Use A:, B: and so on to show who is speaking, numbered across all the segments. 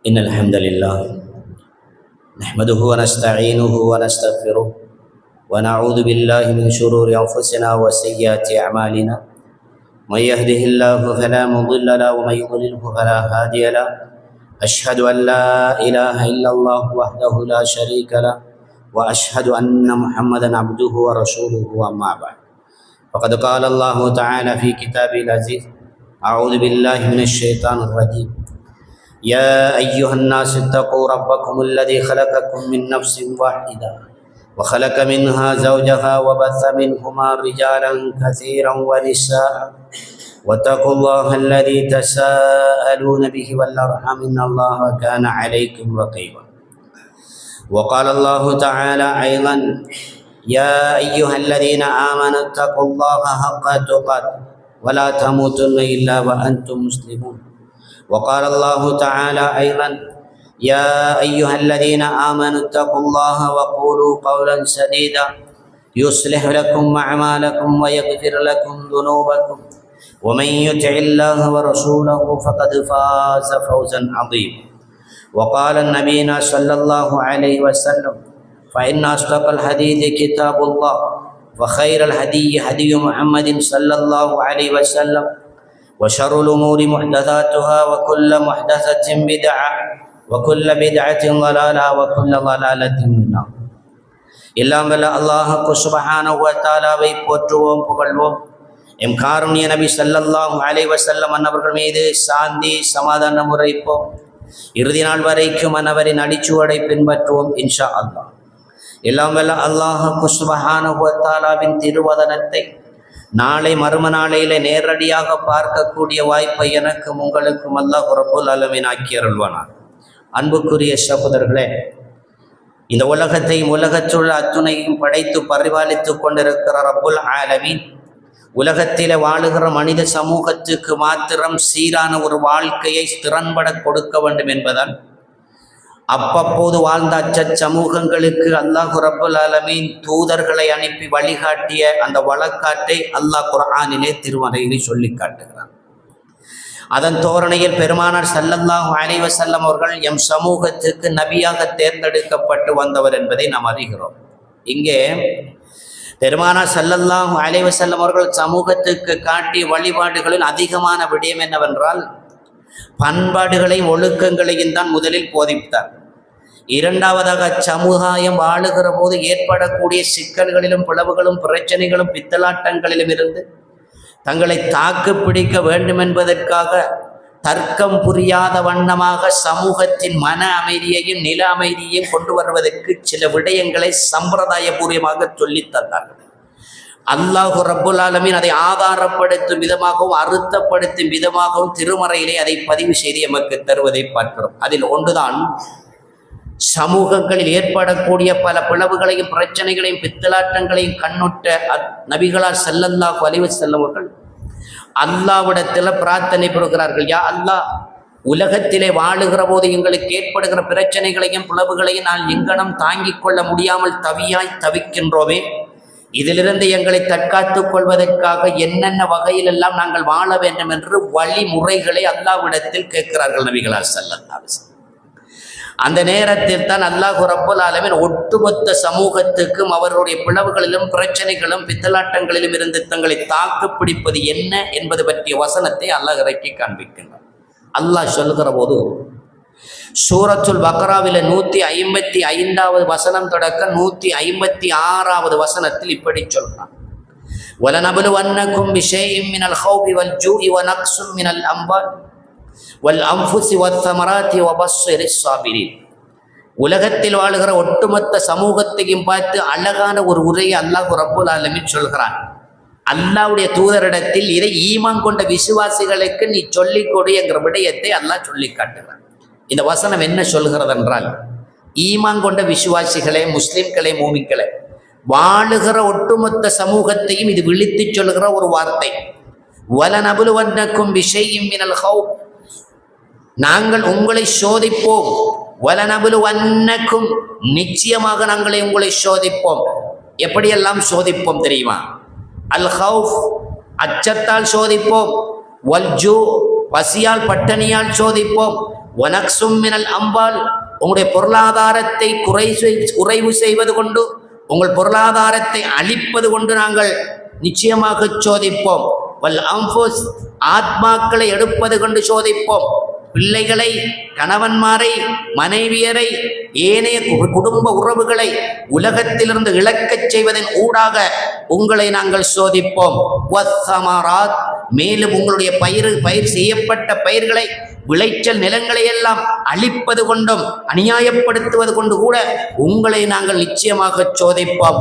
A: إن الحمد لله نحمده ونستعينه ونستغفره ونعوذ بالله من شرور أنفسنا وسيئات أعمالنا. من يهده الله فلا مضل له ومن يضلله فلا هادي له. أشهد أن لا إله إلا الله وحده لا شريك له وأشهد أن محمدا عبده ورسوله. أما بعد، فقد قال الله تعالى في كتابه العزيز: أعوذ بالله من الشيطان الرجيم. يا أيها الناس اتقوا ربكم الذي خلقكم من نفس واحدة وخلق منها زوجها وبث منهما رجالا كثيرا ونساء واتقوا الله الذي تساءلون به والأرحام إن الله كان عليكم رقيبا. وقال الله تعالى أيضا: يا أيها الذين آمنوا اتقوا الله حق تقاته ولا تموتن إلا وأنتم مسلمون. وقال الله تعالى أيضا: يا أيها الذين آمنوا اتقوا الله وقولوا قولا سديدا يصلح لكم أعمالكم ويغفر لكم ذنوبكم ومن يطع الله ورسوله فقد فاز فوزا عظيما. وقال نبينا صلى الله عليه وسلم: فإن أصدق الحديث كتاب الله وخير الهدي هدي محمد صلى الله عليه وسلم وشر الأمور محدثاتها وكل محدثة بدعة وكل بدعة ضلالة وكل ضلالة في النار. எல்லாம் வல்ல அல்லாஹ்வுக்கு சுப்ஹானஹு வ தஆலாவை போற்றுவோம், புகழ்வோம். எம் காருண்ய நபி ஸல்லல்லாஹு அலைஹி வஸல்லம் அன்னவர்கள் மீது சாந்தி சமாதானம் உரைப்போம். இறுதி நாள் வரைக்கும் அன்னவரின் அடிச்சுவடை பின்பற்றுவோம் இன்ஷா அல்லாஹ். எல்லாம் வல்ல அல்லாஹ்வுக்கு சுப்ஹானஹு வ தஆலாவின் திருவதனத்தை நாளை மறும நாளையிலே நேரடியாக பார்க்கக்கூடிய வாய்ப்பை எனக்கும் உங்களுக்கும் அல்லாஹ் ரப்புல் ஆலமீன் ஆக்கி அருள்வானார். அன்புக்குரிய சகோதரர்களே, இந்த உலகத்தையும் உலகத்துள்ள அத்துணையும் படைத்து பரிபாலித்து கொண்டிருக்கிற ரப்புல் ஆலமீன் உலகத்திலே வாழுகிற மனித சமூகத்துக்கு மாத்திரம் சீரான ஒரு வாழ்க்கையை திறன்பட கொடுக்க வேண்டும் என்பதால் அப்பப்போது வாழ்ந்த சமூகங்களுக்கு அல்லாஹ் ரப்புல் ஆலமீன் தூதர்களை அனுப்பி வழிகாட்டிய அந்த வழக்காட்டை அல்லாஹ் குர்ஆனிலே திருமறையிலே சொல்லி காட்டுகிறான். அதன் தோரணையில் பெருமானார் ஸல்லல்லாஹு அலைஹி வஸல்லம் அவர்கள் எம் சமூகத்திற்கு நபியாக தேர்ந்தெடுக்கப்பட்டு வந்தவர் என்பதை நாம் அறிகிறோம். இங்கே பெருமானார் ஸல்லல்லாஹு அலைஹி வஸல்லம் அவர்கள் சமூகத்துக்கு காட்டிய வழிபாடுகளில் அதிகமான விடயம் என்னவென்றால் பண்பாடுகளையும் ஒழுக்கங்களையும் தான் முதலில் போதித்தார். இரண்டாவதாக சமுதாயம் வாழுகிற போது ஏற்படக்கூடிய சிக்கல்களிலும் பிளவுகளும் பிரச்சனைகளும் பித்தலாட்டங்களிலும் இருந்து தங்களை தாக்கு பிடிக்க வேண்டும் என்பதற்காக தர்க்கம் புரியாத வண்ணமாக சமூகத்தின் மன அமைதியையும் நில அமைதியையும் கொண்டு வருவதற்கு சில விடயங்களை சம்பிரதாயபூர்வமாக சொல்லித் தந்தார்கள். அல்லாஹ் ரப்புல் ஆலமீன் அதை ஆதாரப்படுத்தும் விதமாகவும் அறுத்தப்படுத்தும் விதமாகவும் திருமறையிலே அதை பதிவு செய்து எமக்கு தருவதை பார்க்கிறோம். அதில் ஒன்றுதான் சமூகங்களில் ஏற்படக்கூடிய பல பிளவுகளையும் பிரச்சனைகளையும் பித்தலாட்டங்களையும் கண்ணுட்ட நபிகளார் ஸல்லல்லாஹு அலைஹி வஸல்லம் அவர்கள் அல்லாஹ்விடத்தில் பிரார்த்தனை பெறுகிறார்கள். யா அல்லாஹ், உலகத்திலே வாழுகிற போது எங்களுக்கு ஏற்படுகிற பிரச்சனைகளையும் பிளவுகளையும் நான் எங்கனம் தாங்கிக் கொள்ள முடியாமல் தவிக்கின்றோமே, இதிலிருந்து எங்களை தற்காத்துக் கொள்வதற்காக என்னென்ன வகையிலெல்லாம் நாங்கள் வாழ வேண்டும் என்று வழிமுறைகளை அல்லாஹ்விடத்தில் கேட்கிறார்கள் நபிகளார் ஸல்லல்லாஹு அலைஹி வஸல்லம். அந்த நேரத்தில் தான் அல்லாஹ் ரப்புல் ஆலமீன் ஒட்டுமொத்த சமூகத்துக்கும் அவர்களுடைய பிளவுகளிலும் பிரச்சனைகளும் பித்தலாட்டங்களிலும் இருந்து தங்களை தாக்கு பிடிப்பது என்ன என்பது பற்றிய வசனத்தை அல்லாஹ் இறக்கி காண்பிக்கின்றார். அல்லாஹ் சொல்லுகிற போது சூரத்துல் பக்ராவில 155வது வசனம் தொடக்க 156வது வசனத்தில் இப்படி சொல்றான்: வலனபலுவன்னகும் பிஷைஇம் மினல் ஹௌஃபி வல் ஜூஇ வ நக்ஸும் மினல் அம்வால் வல் அன்ஃபுஸி வஸ்ஸமராத்தி வபஷ்ஷிரிஸ் ஸாபிரீன். உலகத்தில் வாழுகிற ஒட்டுமொத்த சமூகத்தையும் பார்த்து அழகான ஒரு உரையை அல்லாஹ் ரப்புல் ஆலமீன் சொல்கிறான். அல்லாஹ்வுடைய தூதரிடத்தில் இதை ஈமான் கொண்ட விசுவாசிகளுக்கு நீ சொல்லிக் கொடு என்கிற விடயத்தை அல்லாஹ் சொல்லி காட்டுகிறான். இந்த வசனம் என்ன சொல்கிறது என்றால், ஈமான் கொண்ட விசுவாசிகளே, முஸ்லிம்களே, மூமின்களே, வாழுகிற ஒட்டுமொத்த சமூகத்தையும் இது விழித்து சொல்கிற ஒரு வார்த்தை. வலனபலுவன்னகும் பிஷைஇம் மினல் ஹௌஃப், நாங்கள் உங்களை சோதிப்போம். வலனபலுவன்னகும், நிச்சயமாக நாங்களே உங்களை சோதிப்போம். எப்படியெல்லாம் சோதிப்போம் தெரியுமா? அல் ஹௌஃப், அச்சத்தால் சோதிப்போம். வல் ஜூ, பசியால் பட்டணியால் சோதிப்போம். வனக்சும் மினல் அம்பால், உங்களுடைய பொருளாதாரத்தை குறைவு செய்வது கொண்டு, உங்கள் பொருளாதாரத்தை அழிப்பது கொண்டு நாங்கள் நிச்சயமாக சோதிப்போம். வல் அம்புஸ், ஆத்மாக்களை எடுப்பது கொண்டு சோதிப்போம். பிள்ளைகளை, கணவன்மாரை, மனைவியரை, ஏனைய குடும்ப உறவுகளை உலகத்திலிருந்து இழக்கச் செய்வதன் ஊடாக உங்களை நாங்கள் சோதிப்போம். வஸ்ஸமராத், மேலும் உங்களுடைய பயிர் செய்யப்பட்ட பயிர்களை, விளைச்சல் நிலங்களை எல்லாம் அழிப்பது கொண்டும் அநியாயப்படுத்துவது கொண்டு கூட உங்களை நாங்கள் நிச்சயமாக சோதிப்போம்.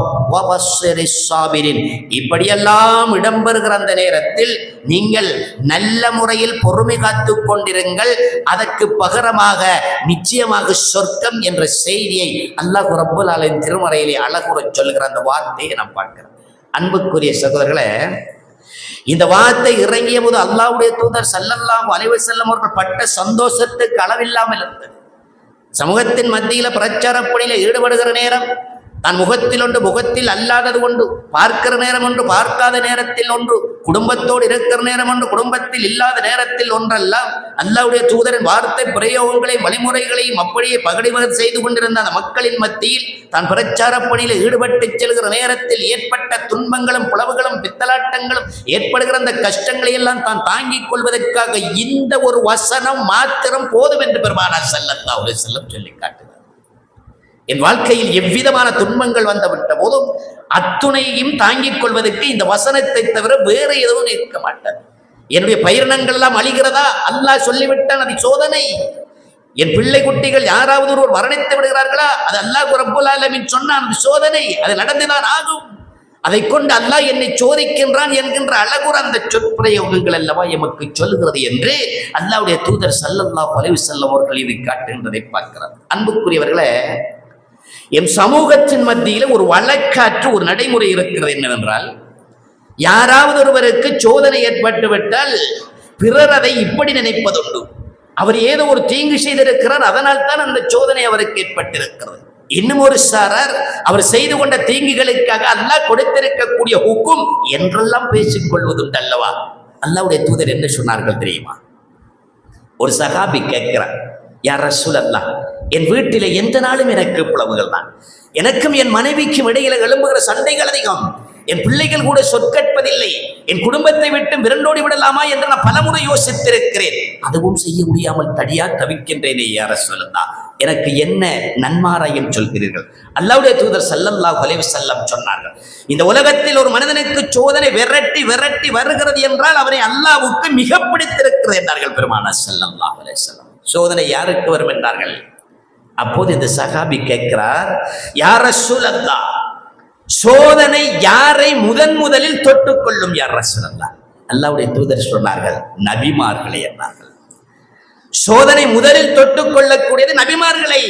A: இப்படியெல்லாம் இடம்பெறுகிற அந்த நேரத்தில் நீங்கள் நல்ல முறையில் பொறுமை காத்து கொண்டிருங்கள். அதற்கு பகரமாக நிச்சயமாக சொர்க்கம் என்ற செய்தியை அல்லாஹ் ரப்பல் ஆலமீன் திருமறையிலே அழகுறச் சொல்லுகிற அந்த வார்த்தையை நாம் பார்க்கிறோம். அன்புக்குரிய சகோதரர்களே, இந்த வார்த்தை இறங்கிய போது அல்லாஹ்வுடைய தூதர் ஸல்லல்லாஹு அலைஹி வஸல்லம் அவர்கள் பட்ட சந்தோஷத்துக்கு அளவில்லாமல் இருந்தது. சமூகத்தின் மத்தியில பிரச்சார பணியில ஈடுபடுகிற நேரம், தான் முகத்தில் ஒன்று முகத்தில் அல்லாதது ஒன்று, பார்க்கிற நேரம் ஒன்று பார்க்காத நேரத்தில் ஒன்று, குடும்பத்தோடு இருக்கிற நேரம் ஒன்று குடும்பத்தில் இல்லாத நேரத்தில் ஒன்றெல்லாம் அல்லாஹ்வுடைய தூதரின் வார்த்தை பிரயோகங்களையும் வழிமுறைகளையும் அப்படியே பகடிமகன் செய்து கொண்டிருந்த அந்த மக்களின் மத்தியில் தான் பிரச்சார பணியில் ஈடுபட்டு செல்கிற நேரத்தில் ஏற்பட்ட துன்பங்களும் புலவுகளும் பித்தலாட்டங்களும் ஏற்படுகிற அந்த கஷ்டங்களை எல்லாம் தான் தாங்கிக் கொள்வதற்காக இந்த ஒரு வசனம் மாத்திரம் போதும் என்று பெருமானார் ஸல்லல்லாஹு அலைஹி வஸல்லம் சொல்லி காட்டுகிறார். என் வாழ்க்கையில் எவ்விதமான துன்பங்கள் வந்துவிட்ட போதும் அத்துணையையும் தாங்கிக் கொள்வதற்கு இந்த வசனத்தை தவிர வேற எதுவும் இருக்க மாட்டேன். என்னுடைய பயிரினங்கள் எல்லாம் அழிகிறதா? அல்லாஹ் சொல்லிவிட்டான், அது சோதனை. என் பிள்ளை குட்டிகள் யாராவது ஒருவர் மரணித்து விடுகிறார்களா? அது அல்லாஹ் ரப்பல் ஆலமீன் சொன்னான், அது சோதனை, அது நடந்துதான் ஆகும். அதை கொண்டு அல்லாஹ் என்னை சோதிக்கின்றான் என்கின்ற அழகுற அந்த சொற்பிரயோகங்கள் அல்லவா எமக்கு சொல்கிறது என்று அல்லாஹ்வுடைய தூதர் ஸல்லல்லாஹு அலைஹி வஸல்லம் அவர்கள் இதை காட்டுகின்றதை பார்க்கிறார். அன்புக்குரியவர்களே, எம் சமூகத்தின் மத்தியில் ஒரு வழக்காற்று ஒரு நடைமுறை இருக்கிறது. என்னவென்றால், யாராவது ஒருவருக்கு சோதனை ஏற்பட்டு விட்டால் பிறர் அதை இப்படி நினைப்பதுண்டு, அவர் ஏதோ ஒரு தீங்கு செய்திருக்கிறார், அதனால் தான் அந்த சோதனை அவருக்கு ஏற்பட்டிருக்கிறது. இன்னும் ஒரு சாரார் அவர் செய்து கொண்ட தீங்குகளுக்காக அல்லாஹ் கொடுத்திருக்கக்கூடிய ஹுக்கும் என்றெல்லாம் பேசிக் கொள்வதுண்டு அல்லவா? அல்லாஹ்வுடைய தூதர் என்ன சொன்னார்கள் தெரியுமா? ஒரு சஹாபி கேட்கிறார், யா ரசூலல்லாஹ், என் வீட்டிலே எந்த நாளும் எனக்கு பிளவுகள் தான், எனக்கும் என் மனைவிக்கும் இடையில எழும்புகிற சண்டைகள் அதிகம், என் பிள்ளைகள் கூட சொற்கற்பதில்லை, என் குடும்பத்தை விட்டு விரண்டோடி விடலாமா என்று நான் பலமுறை யோசித்திருக்கிறேன், அதுவும் செய்ய முடியாமல் தடியா தவிக்கின்றேனே யா ரசூலல்லாஹ், எனக்கு என்ன நன்மாராயம் சொல்கிறீர்கள்? அல்லாஹ்வுடைய தூதர் ஸல்லல்லாஹு அலைஹி வஸல்லம் சொன்னார்கள், இந்த உலகத்தில் ஒரு மனிதனுக்கு சோதனை விரட்டி விரட்டி வருகிறது என்றால் அவரை அல்லாஹ்வுக்கு மிக பிடித்திருக்கிறது என்றார்கள் பெருமானார் ஸல்லல்லாஹு அலைஹி வஸல்லம். சோதனை யாருக்கு வரும் என்றார்கள். அப்போது இந்த சஹாபி கேட்கிறார், யா ரசூலல்லாஹ், சோதனை யாரை முதலில் தொட்டுக்கொள்ளும் யா ரசூலல்லாஹ்? அல்லாஹ்வுடைய தூதர் சொன்னார்கள், நபிமார்களை என்றார்கள். சோதனை முதலில் தொட்டுக்கொள்ளக்கூடியது நபிமார்களை.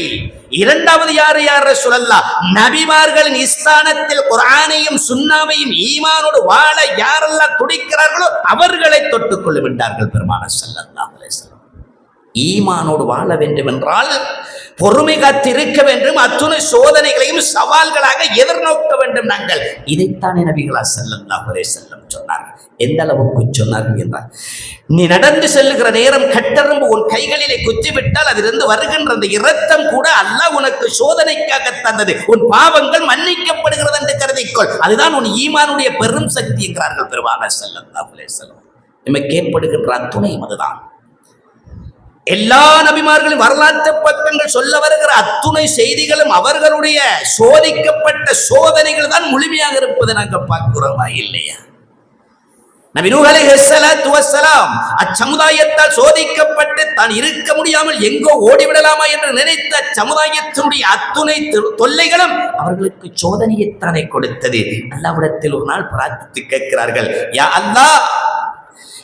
A: இரண்டாவது யார் ரசூலல்லாஹ்? நபிமார்களின் ஸ்தானத்தில் குர்ஆனையும் சுன்னாவையும் ஈமானோடு வாழ யாரெல்லாம் துடிக்கிறார்களோ அவர்களை தொட்டுக்கொள்ளும் என்றார்கள் பெருமானார் ஸல்லல்லாஹு அலைஹி வஸல்லம். ஈமானோடு வாழ வேண்டும் என்றால் பொறுமை காத்திருக்க வேண்டும், அத்துணை சோதனைகளையும் சவால்களாக எதிர்நோக்க வேண்டும். நாங்கள் இதைத்தானே நபிகளார் ஸல்லல்லாஹு அலைஹி வஸல்லம் சொன்னார்கள். எந்த அளவுக்கு சொன்னார்கள் என்றால், நீ நடந்து செல்லுகிற நேரம் கட்டெறும்பு உன் கைகளிலே குத்திவிட்டால் அதிலிருந்து வருகின்ற அந்த இரத்தம் கூட அல்லாஹ் உனக்கு சோதனைக்காக தந்தது, உன் பாவங்கள் மன்னிக்கப்படுகிறது என்று கருதிக்கொள், அதுதான் உன் ஈமானுடைய பெரும் சக்தி என்கிறார்கள் பெருமானார் ஸல்லல்லாஹு அலைஹி வஸல்லம். நமக்கு ஏற்படுகின்ற அத்துணையும் அதுதான். எல்லா நபிமார்களின் வரலாற்று பக்கங்கள் சொல்ல வருகிற அத்துணை செய்திகளும் அவர்களுடைய சோதிக்கப்பட்ட சோதனைகள் தான் முழுமையாக இருப்பதை நாங்கள் பார்க்கிறோமா இல்லையா? நபி நூஹ் அலைஹிஸ்ஸலாத்து வஸ்ஸலாம் அச்சமுதாயத்தால் சோதிக்கப்பட்டு தான் இருக்க முடியாமல் எங்கோ ஓடிவிடலாமா என்று நினைத்த சமுதாயத்தினுடைய அத்துணை தொல்லைகளும் அவர்களுக்கு சோதனையைத்தானே கொடுத்தது. அல்லாஹ்விடத்தில் ஒரு நாள் பிரார்த்தித்து கேட்கிறார்கள், யா அல்லாஹ்,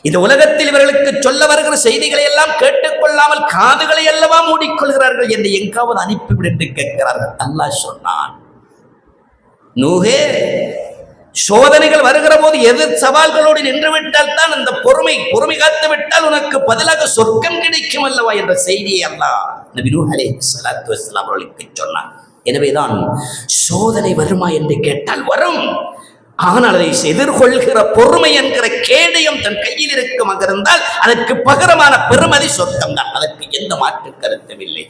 A: இந்த உலகத்தில் இவர்களுக்கு சொல்ல வருகிற செய்திகளை எல்லாம் கேட்டுக்கொள்ளாமல் காதுகளை அல்லவா மூடிக்கொள்கிறார்கள் என்று எங்காவது அனுப்பிவிடு என்று கேட்கிறார்கள். அல்லாஹ் சொன்னான், நூஹே, சோதனைகள் வருகிற போது எதிர் சவால்களோடு நின்று விட்டால் தான் அந்த பொறுமை காத்து விட்டால் உனக்கு பதிலாக சொர்க்கம் கிடைக்கும் அல்லவா என்ற செய்தியை அல்லாஹ் நபி நூஹ் அலைஹிஸ்ஸலாத்து வஸ்ஸலாம் அவர்களுக்கு சொன்னார். எனவேதான் சோதனை வருமா என்று கேட்டால் வரும். ஆனால் அதை எதிர்கொள்கிற பொறுமை என்கிற கேடயம் தன் கையில் இருக்கும் இருந்தால் அதற்கு பகரமான பெருமதி சொர்க்கம் தான். அதற்கு எந்த மாற்று கருத்தும் இல்லை.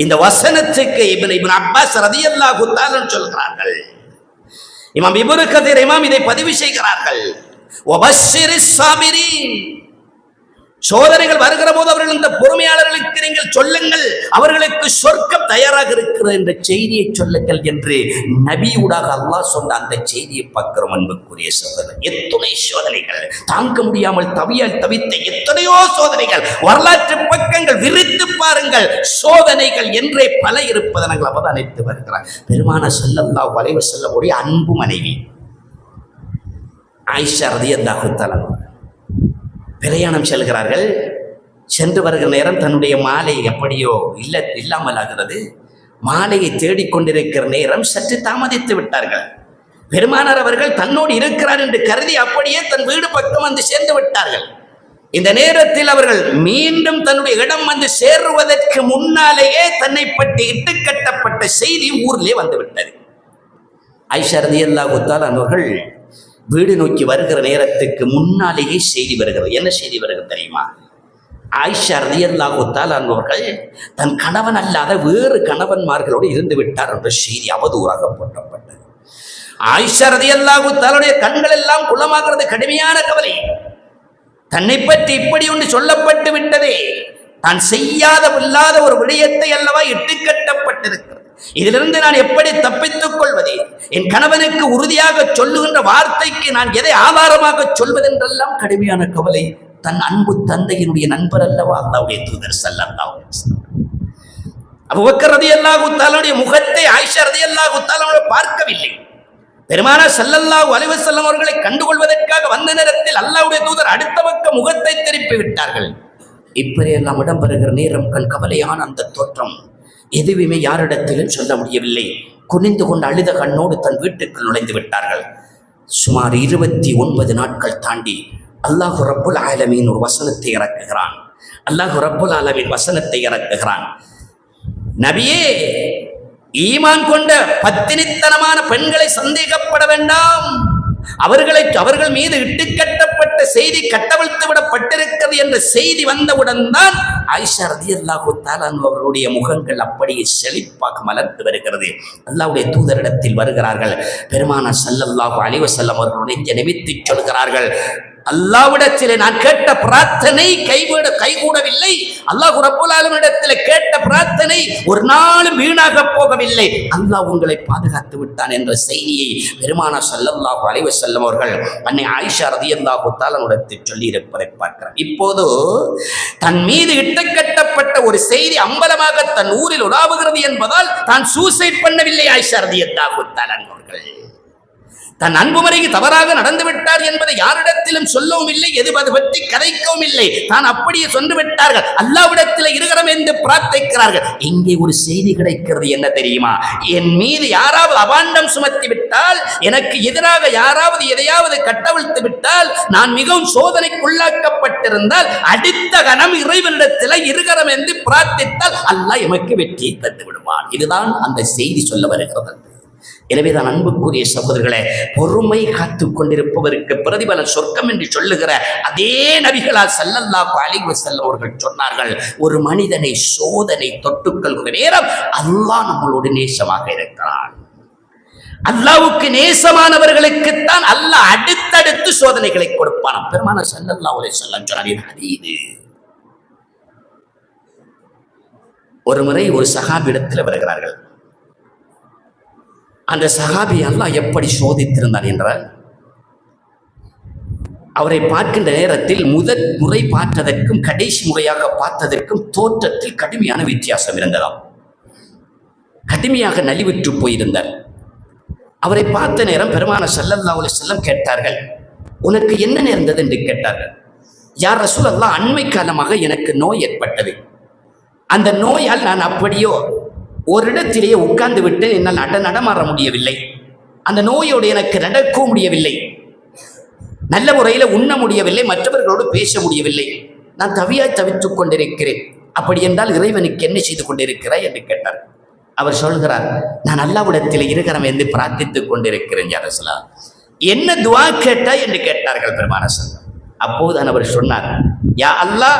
A: இந்த வசனத்துக்கு இப்னு அப்பாஸ் ரலியல்லாஹு தஆலா சொல்கிறார்கள். இமாம் இப்னு கதீர் இதை பதிவு செய்கிறார்கள். சோதனைகள் வருகிற போது அவர்கள் இந்த பொறுமையாளர்களுக்கு நீங்கள் சொல்லுங்கள், அவர்களுக்கு சொர்க்கம் தயாராக இருக்கிறது என்ற செய்தியை சொல்லுங்கள் என்று நபியூடாக அல்லாஹ் சொன்ன அந்த செய்தியை பார்க்கிறோம். அன்புக்குரிய சோதனை, எத்தனை சோதனைகள் தாங்க முடியாமல் தவித்த எத்தனையோ சோதனைகள், வரலாற்று பக்கங்கள் விரித்து பாருங்கள். சோதனைகள் என்றே பல இருப்பதை நாங்கள் அவதானித்து வருகிறார். பெருமான ஸல்லல்லாஹு அலைஹி வஸல்லம் அன்பு மனைவி ஆயிஷா ரலியல்லாஹு தஆலா பிரயாணம் செல்கிறார்கள். சென்று வருகிற நேரம் தன்னுடைய மாலை எப்படியோ இல்லாமல் ஆகிறது. மாலையை தேடிக்கொண்டிருக்கிற நேரம் சற்று தாமதித்து விட்டார்கள். பெருமானார் அவர்கள் தன்னோடு இருக்கிறார் என்று கருதி அப்படியே தன் வீடு பக்கம் வந்து சேர்ந்து விட்டார்கள். இந்த நேரத்தில் அவர்கள் மீண்டும் தன்னுடைய இடம் வந்து சேருவதற்கு முன்னாலேயே தன்னை பற்றி இட்டுக்கட்டப்பட்ட செய்தி ஊரிலே வந்துவிட்டது. ஆயிஷா ரலியல்லாஹு தஆலா அவர்கள் வீடு நோக்கி வருகிற நேரத்துக்கு முன்னாலேயே செய்தி வருகிறது. என்ன செய்தி வருகிறது தெரியுமா? ஆயிஷா ரலியல்லாஹு தஆலா அவர்கள் தன் கணவன் அல்லாத வேறு கணவன்மார்களோடு இருந்து விட்டார் என்ற செய்தி அவதூறாக போற்றப்பட்டது. ஆயிஷா ரலியல்லாஹு தஆலாவுடைய கண்கள் எல்லாம் குளமாகிறது. கடுமையான கவலை. தன்னை பற்றி இப்படி ஒன்று சொல்லப்பட்டு விட்டதே, தான் செய்யாத ஒரு விடயத்தை அல்லவா இட்டுக்கட்டப்பட்டிருக்கிறது. இதிலிருந்து நான் எப்படி தப்பித்துக் கொள்வது? என் கணவனுக்கு உறுதியாக சொல்லுகின்ற வார்த்தைக்கு நான் எதை ஆதாரமாக சொல்வதென்றெல்லாம் கடுமையான கவலை. தன் அன்பு தந்தையினுடைய நண்பர் அல்லவா அல்லாஹ்வுடைய தூதர் ஸல்லல்லாஹு அலைஹி வஸல்லம். அபூபக்கர் ரலியல்லாஹு தஆலாவுடைய முகத்தை ஆயிஷா ரலியல்லாஹு தஆலா பார்க்கவில்லை. பெருமானார் ஸல்லல்லாஹு அலைஹி வஸல்லம் அவர்களை கண்டுகொள்வதற்காக வந்த நேரத்தில் அல்லாஹ்வுடைய தூதர் அடுத்த பக்கம் முகத்தை திருப்பி விட்டார்கள். இப்படியெல்லாம் இடம்பெறுகிற நேரம் கண் கவலையான அந்த தோற்றம் எதுவுமே யாரிடத்திலும் சொல்ல முடியவில்லை. குனிந்து கொண்டு அழுத கண்ணோடு தன் வீட்டுக்குள் நுழைந்து விட்டார்கள். சுமார் 29 நாட்கள் தாண்டி அல்லாஹ் ரப்புல் ஆலமீன் ஒரு வசனத்தை இறக்குகிறான். அல்லாஹ் ரப்புல் ஆலமீன் வசனத்தை இறக்குகிறான். நபியே, ஈமான் கொண்ட பத்தினித்தனமான பெண்களை சந்தேகப்பட வேண்டாம். அவர்கள் மீது இட்டுக்கட்டப்பட்ட செய்தி கட்டவிழ்த்து விடப்பட்டிருக்கிறது என்ற செய்தி வந்தவுடன் தான் ஆயிஷா ரலியல்லாஹு தஆலா அவர்களுடைய முகங்கள் அப்படியே செழிப்பாக மலர்ந்து வருகிறது. அல்லாஹ்வுடைய தூதரிடத்தில் வருகிறார்கள். பெருமானார் ஸல்லல்லாஹு அலைஹி வஸல்லம் அவர்கள் நெஞ்சை நிமித்தி சொல்கிறார்கள், அல்லாஹ்விடத்திலே நான் கேட்ட பிரார்த்தனை கைகூடவில்லை. அல்லாஹ் ரப்பல் ஆலமீனிடத்திலே கேட்ட பிரார்த்தனை ஒரு நாளும் வீணாக போகவில்லை. அல்லாஹ் உங்களை பாதுகாத்து விட்டான் என்ற செய்தியை பெருமானார் ஸல்லல்லாஹு அலைஹி வஸல்லம் அவர்கள் அன்னை ஆயிஷா ரலியல்லாஹு தஆலா இடத்தில் சொல்லி இருப்பதை பார்க்கிறார். இப்போது தன் மீது இட்டுக்கட்டப்பட்ட ஒரு செய்தி அம்பலமாக தன் ஊரில் உலாவுகிறது என்பதால் தான் சூசைட் பண்ணவில்லை. ஆயிஷா ரலியல்லாஹு தஆலா அவர்கள் தன் அன்புமறைக்கு தவறாக நடந்து விட்டார் என்பதை யாரிடத்திலும் சொல்லவும் இல்லை, எது பற்றி கதைக்கவும் இல்லை. தான் அப்படியே சொன்று விட்டார்கள். அல்லாஹ்விடத்தில் இருக்கிறோம் என்று பிரார்த்திக்கிறார்கள். இங்கே ஒரு செய்தி கிடைக்கிறது. என்ன தெரியுமா? என் மீது யாராவது அபாண்டம் சுமத்தி விட்டால், எனக்கு எதிராக யாராவது எதையாவது கட்டவிழ்த்து விட்டால், நான் மிகவும் சோதனைக்குள்ளாக்கப்பட்டிருந்தால் அடுத்த கணம் இறைவனிடத்தில் இருக்கிறோம் என்று பிரார்த்தித்தால் அல்லாஹ் எமக்கு வெற்றியை தந்து விடுவான். இதுதான் அந்த செய்தி சொல்ல வருகிறது. எனவேதான் அன்புக்குரிய சகோதரர்களே, பொறுமை காத்துக் கொண்டிருப்பவருக்கு பிரதிபலன் சொர்க்கம் என்று சொல்லுகிற அதே நபிகளால் ஸல்லல்லாஹு அலைஹி வஸல்லம் அவர்கள் சொன்னார்கள், ஒரு மனிதனை சோதனை தொட்டுக்கொள்கிற நேரம் அல்லாஹ் நம்மளோடு நேசமாக இருக்கிறான். அல்லாஹ்வுக்கு நேசமானவர்களுக்குத்தான் அல்லாஹ் அடுத்தடுத்து சோதனைகளை கொடுப்பான். பெருமானார் ஸல்லல்லாஹு அலைஹி வஸல்லம் சொன்னார்கள். ஒரு முறை ஒரு சஹாபியிடத்தில் வருகிறார்கள். அந்த சஹாபி அல்லாஹ் எப்படி சோதித்திருந்தார் என்றால், அவரை பார்க்கின்ற நேரத்தில் முதல் முறை பார்த்ததற்கும் கடைசி முறையாக பார்த்ததற்கும் தோற்றத்தில் கடுமையான வித்தியாசம் இருந்ததாம். கடுமையாக நலிவுற்று போயிருந்தார். அவரை பார்த்த நேரம் பெருமானார் ஸல்லல்லாஹு அலைஹி வஸல்லம் கேட்டார்கள், உனக்கு என்ன நேர்ந்தது என்று கேட்டார்கள். யார் ரசூலல்லாஹ், அண்மை காலமாக எனக்கு நோய் ஏற்பட்டது. அந்த நோயால் நான் அப்படியோ ஒரு இடத்திலேயே உட்கார்ந்து விட்டு என்னால் நடமாற முடியவில்லை. அந்த நோயோடு எனக்கு நடக்க முடியவில்லை. நல்ல முறையில் உண்ண முடியவில்லை. மற்றவர்களோடு பேச முடியவில்லை. நான் தவித்துக் கொண்டிருக்கிறேன். அப்படி என்றால் இறைவனுக்கு என்ன செய்து கொண்டிருக்கிறாய் என்று கேட்டார். அவர் சொல்கிறார், நான் அல்லாஹ்விடத்தில் இருகரம் என்று பிரார்த்தித்துக் கொண்டிருக்கிறேன் யா ரசூலல்லாஹ். என்ன துஆ கேட்டா என்று கேட்டார்கள் பெருமான ஸல்லல்லாஹு. அப்போது அவர் சொன்னார், யா அல்லாஹ்,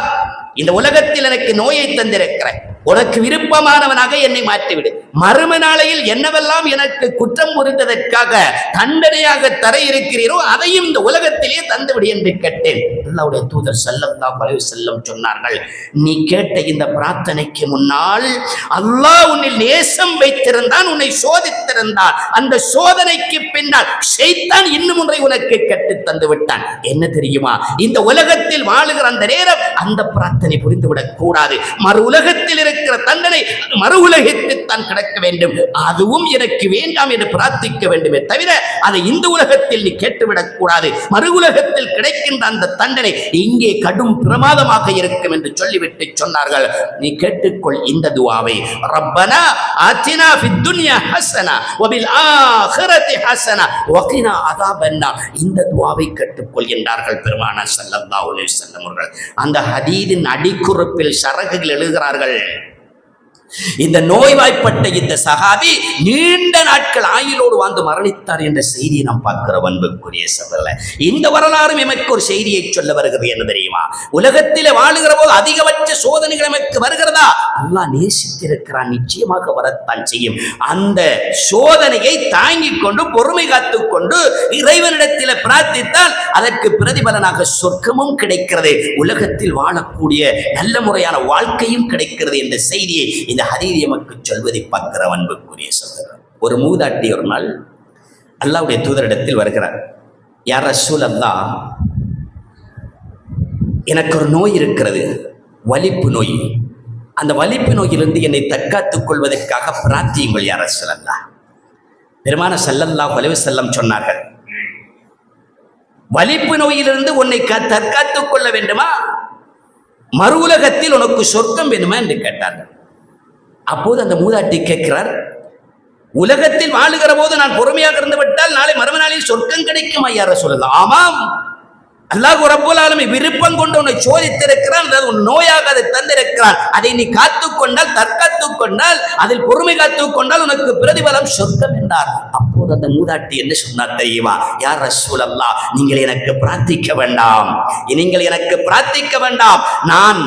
A: இந்த உலகத்தில் எனக்கு நோயை தந்திருக்கிறாய், உனக்கு விருப்பமானவனாக என்னை மாற்றிவிடு. மறும நாளையில் என்னவெல்லாம் எனக்கு குற்றம் புரிந்ததற்காக தண்டனையாக தர இருக்கிறீரோ அதையும் இந்த உலகத்திலே தந்துவிடு என்று கேட்டேன். அல்லாஹ்வுடைய தூதர் ஸல்லல்லாஹு அலைஹி வஸல்லம் சொன்னார்கள், நீ கேட்ட இந்த பிரார்த்தனைக்கு முன்னால் அல்லாஹ் உன்னில் நேசம் வைத்திருந்தான், உன்னை சோதித்திருந்தான். அந்த சோதனைக்கு பின்னால் ஷைத்தான் இன்னும் ஒன்றை உனக்கு கற்று தந்து விட்டான். என்ன தெரியுமா? இந்த உலகத்தில் வாழுகிற அந்த நேரம் அந்த பிரார்த்தனை புரிந்துவிடக் கூடாது. மறு உலகத்தில் இருக்கிற தண்டனை மறு உலகத்தில் தான் கிடைக்க வேண்டும், அதுவும் எனக்கு வேண்டாம் என்று பிரார்த்திக்க வேண்டுமே தவிர அதை இந்த உலகத்தில் நீ கேட்டுவிடக் கூடாது. மறு உலகத்தில் கிடைக்கின்ற அந்த தண்டனை இங்கே கடும் பிரமாதமாக இருக்கும் என்று சொல்லிவிட்டு சொன்னார்கள், நீ கேட்டுக்கொள் இந்த துஆவை, ரப்பனா ஆத்தினா ஃபித் துன்யா ஹஸனா வபில் ஆখিরাতি ஹஸனா வகினா அஸாபன்னார். இந்த துஆவை கேட்டுக்கொள் என்றார்கள் பெருமானார் ஸல்லல்லாஹு அலைஹி வஸல்லம் அவர்கள். அந்த ஹதீஸின் அடிக்குறிப்பில் ஷரஹுகள் எழுதுகிறார்கள், இந்த நோய்வாய்ப்பட்ட இந்த சஹாபி நீண்ட நாட்கள் ஆயுளோடு வாழ்ந்து மரணித்தார் என்ற செய்தியை நாம் பார்க்கிற அன்புக்குரிய சகோதரர்களே. இந்த வரலாறும் எமக்கு ஒரு செய்தியை சொல்ல வருகிறது. என்ன தெரியுமா? உலகத்திலே வாழுகிற போது அதிகபட்ச சோதனைகள் எமக்கு வருகிறதா? அல்லாஹ் நேசித்திருக்கிறான், நிச்சயமாக வரத்தான் செய்யும். அந்த சோதனையை தாங்கிக் கொண்டு பொறுமை காத்துக் கொண்டு இறைவனிடத்தில் பிரார்த்தித்தால் அதற்கு பிரதிபலனாக சொர்க்கமும் கிடைக்கிறது, உலகத்தில் வாழக்கூடிய நல்ல முறையான வாழ்க்கையும் கிடைக்கிறது என்ற செய்தியை இந்த ஹதீஸ் எமக்கு சொல்வதை பார்க்கிற அன்புக்குரிய சகோதரர். ஒரு மூதாட்டி ஒரு நாள் அல்லாஹ்வுடைய தூதரிடத்தில் வருகிறார், யா ரசூலல்லாஹ், எனக்கு ஒரு நோய் இருக்கிறது, வலிப்பு நோய். அந்த வலிப்பு நோயிலிருந்து என்னை தற்காத்துக் கொள்வதற்காக பிரார்த்தியுங்கள் யா ரசூலல்லாஹ். பெருமானார் ஸல்லல்லாஹு அலைஹி வஸல்லம் சொன்னார்கள், வலிப்பு நோயிலிருந்து உன்னை தற்காத்துக் கொள்ள வேண்டுமா, மறு உலகத்தில் உனக்கு சொர்க்கம் வேண்டுமா என்று கேட்டார்கள். அப்போது அந்த மூதாட்டி கேட்கிறார், உலகத்தில் வாழுகிற போது நான் பொறுமையாக இருந்து விட்டால் நாளை மறுமை நாளில் சொர்க்கம் கிடைக்குமா யா ரசூலல்லாஹ்? ஆமாம், அல்லாஹ் ரப்பல் ஆலமீன் விருப்பம் கொண்டு உன்னை சோதித்திருக்கிறான், அதாவது உன் நோயாக அதை தந்திருக்கிறான். அதை நீ காத்துக்கொண்டால், தற்காத்துக் கொண்டால், அதில் பொறுமை காத்துக் கொண்டால் உனக்கு பிரதிபலம் சொர்க்கம் என்றார். அப்போது அந்த மூதாட்டி என்ன சொன்னார் தெரியுமா? யா ரசூலல்லாஹ், நீங்கள் எனக்கு பிரார்த்திக்க வேண்டாம், நீங்கள் எனக்கு பிரார்த்திக்க வேண்டாம். நான்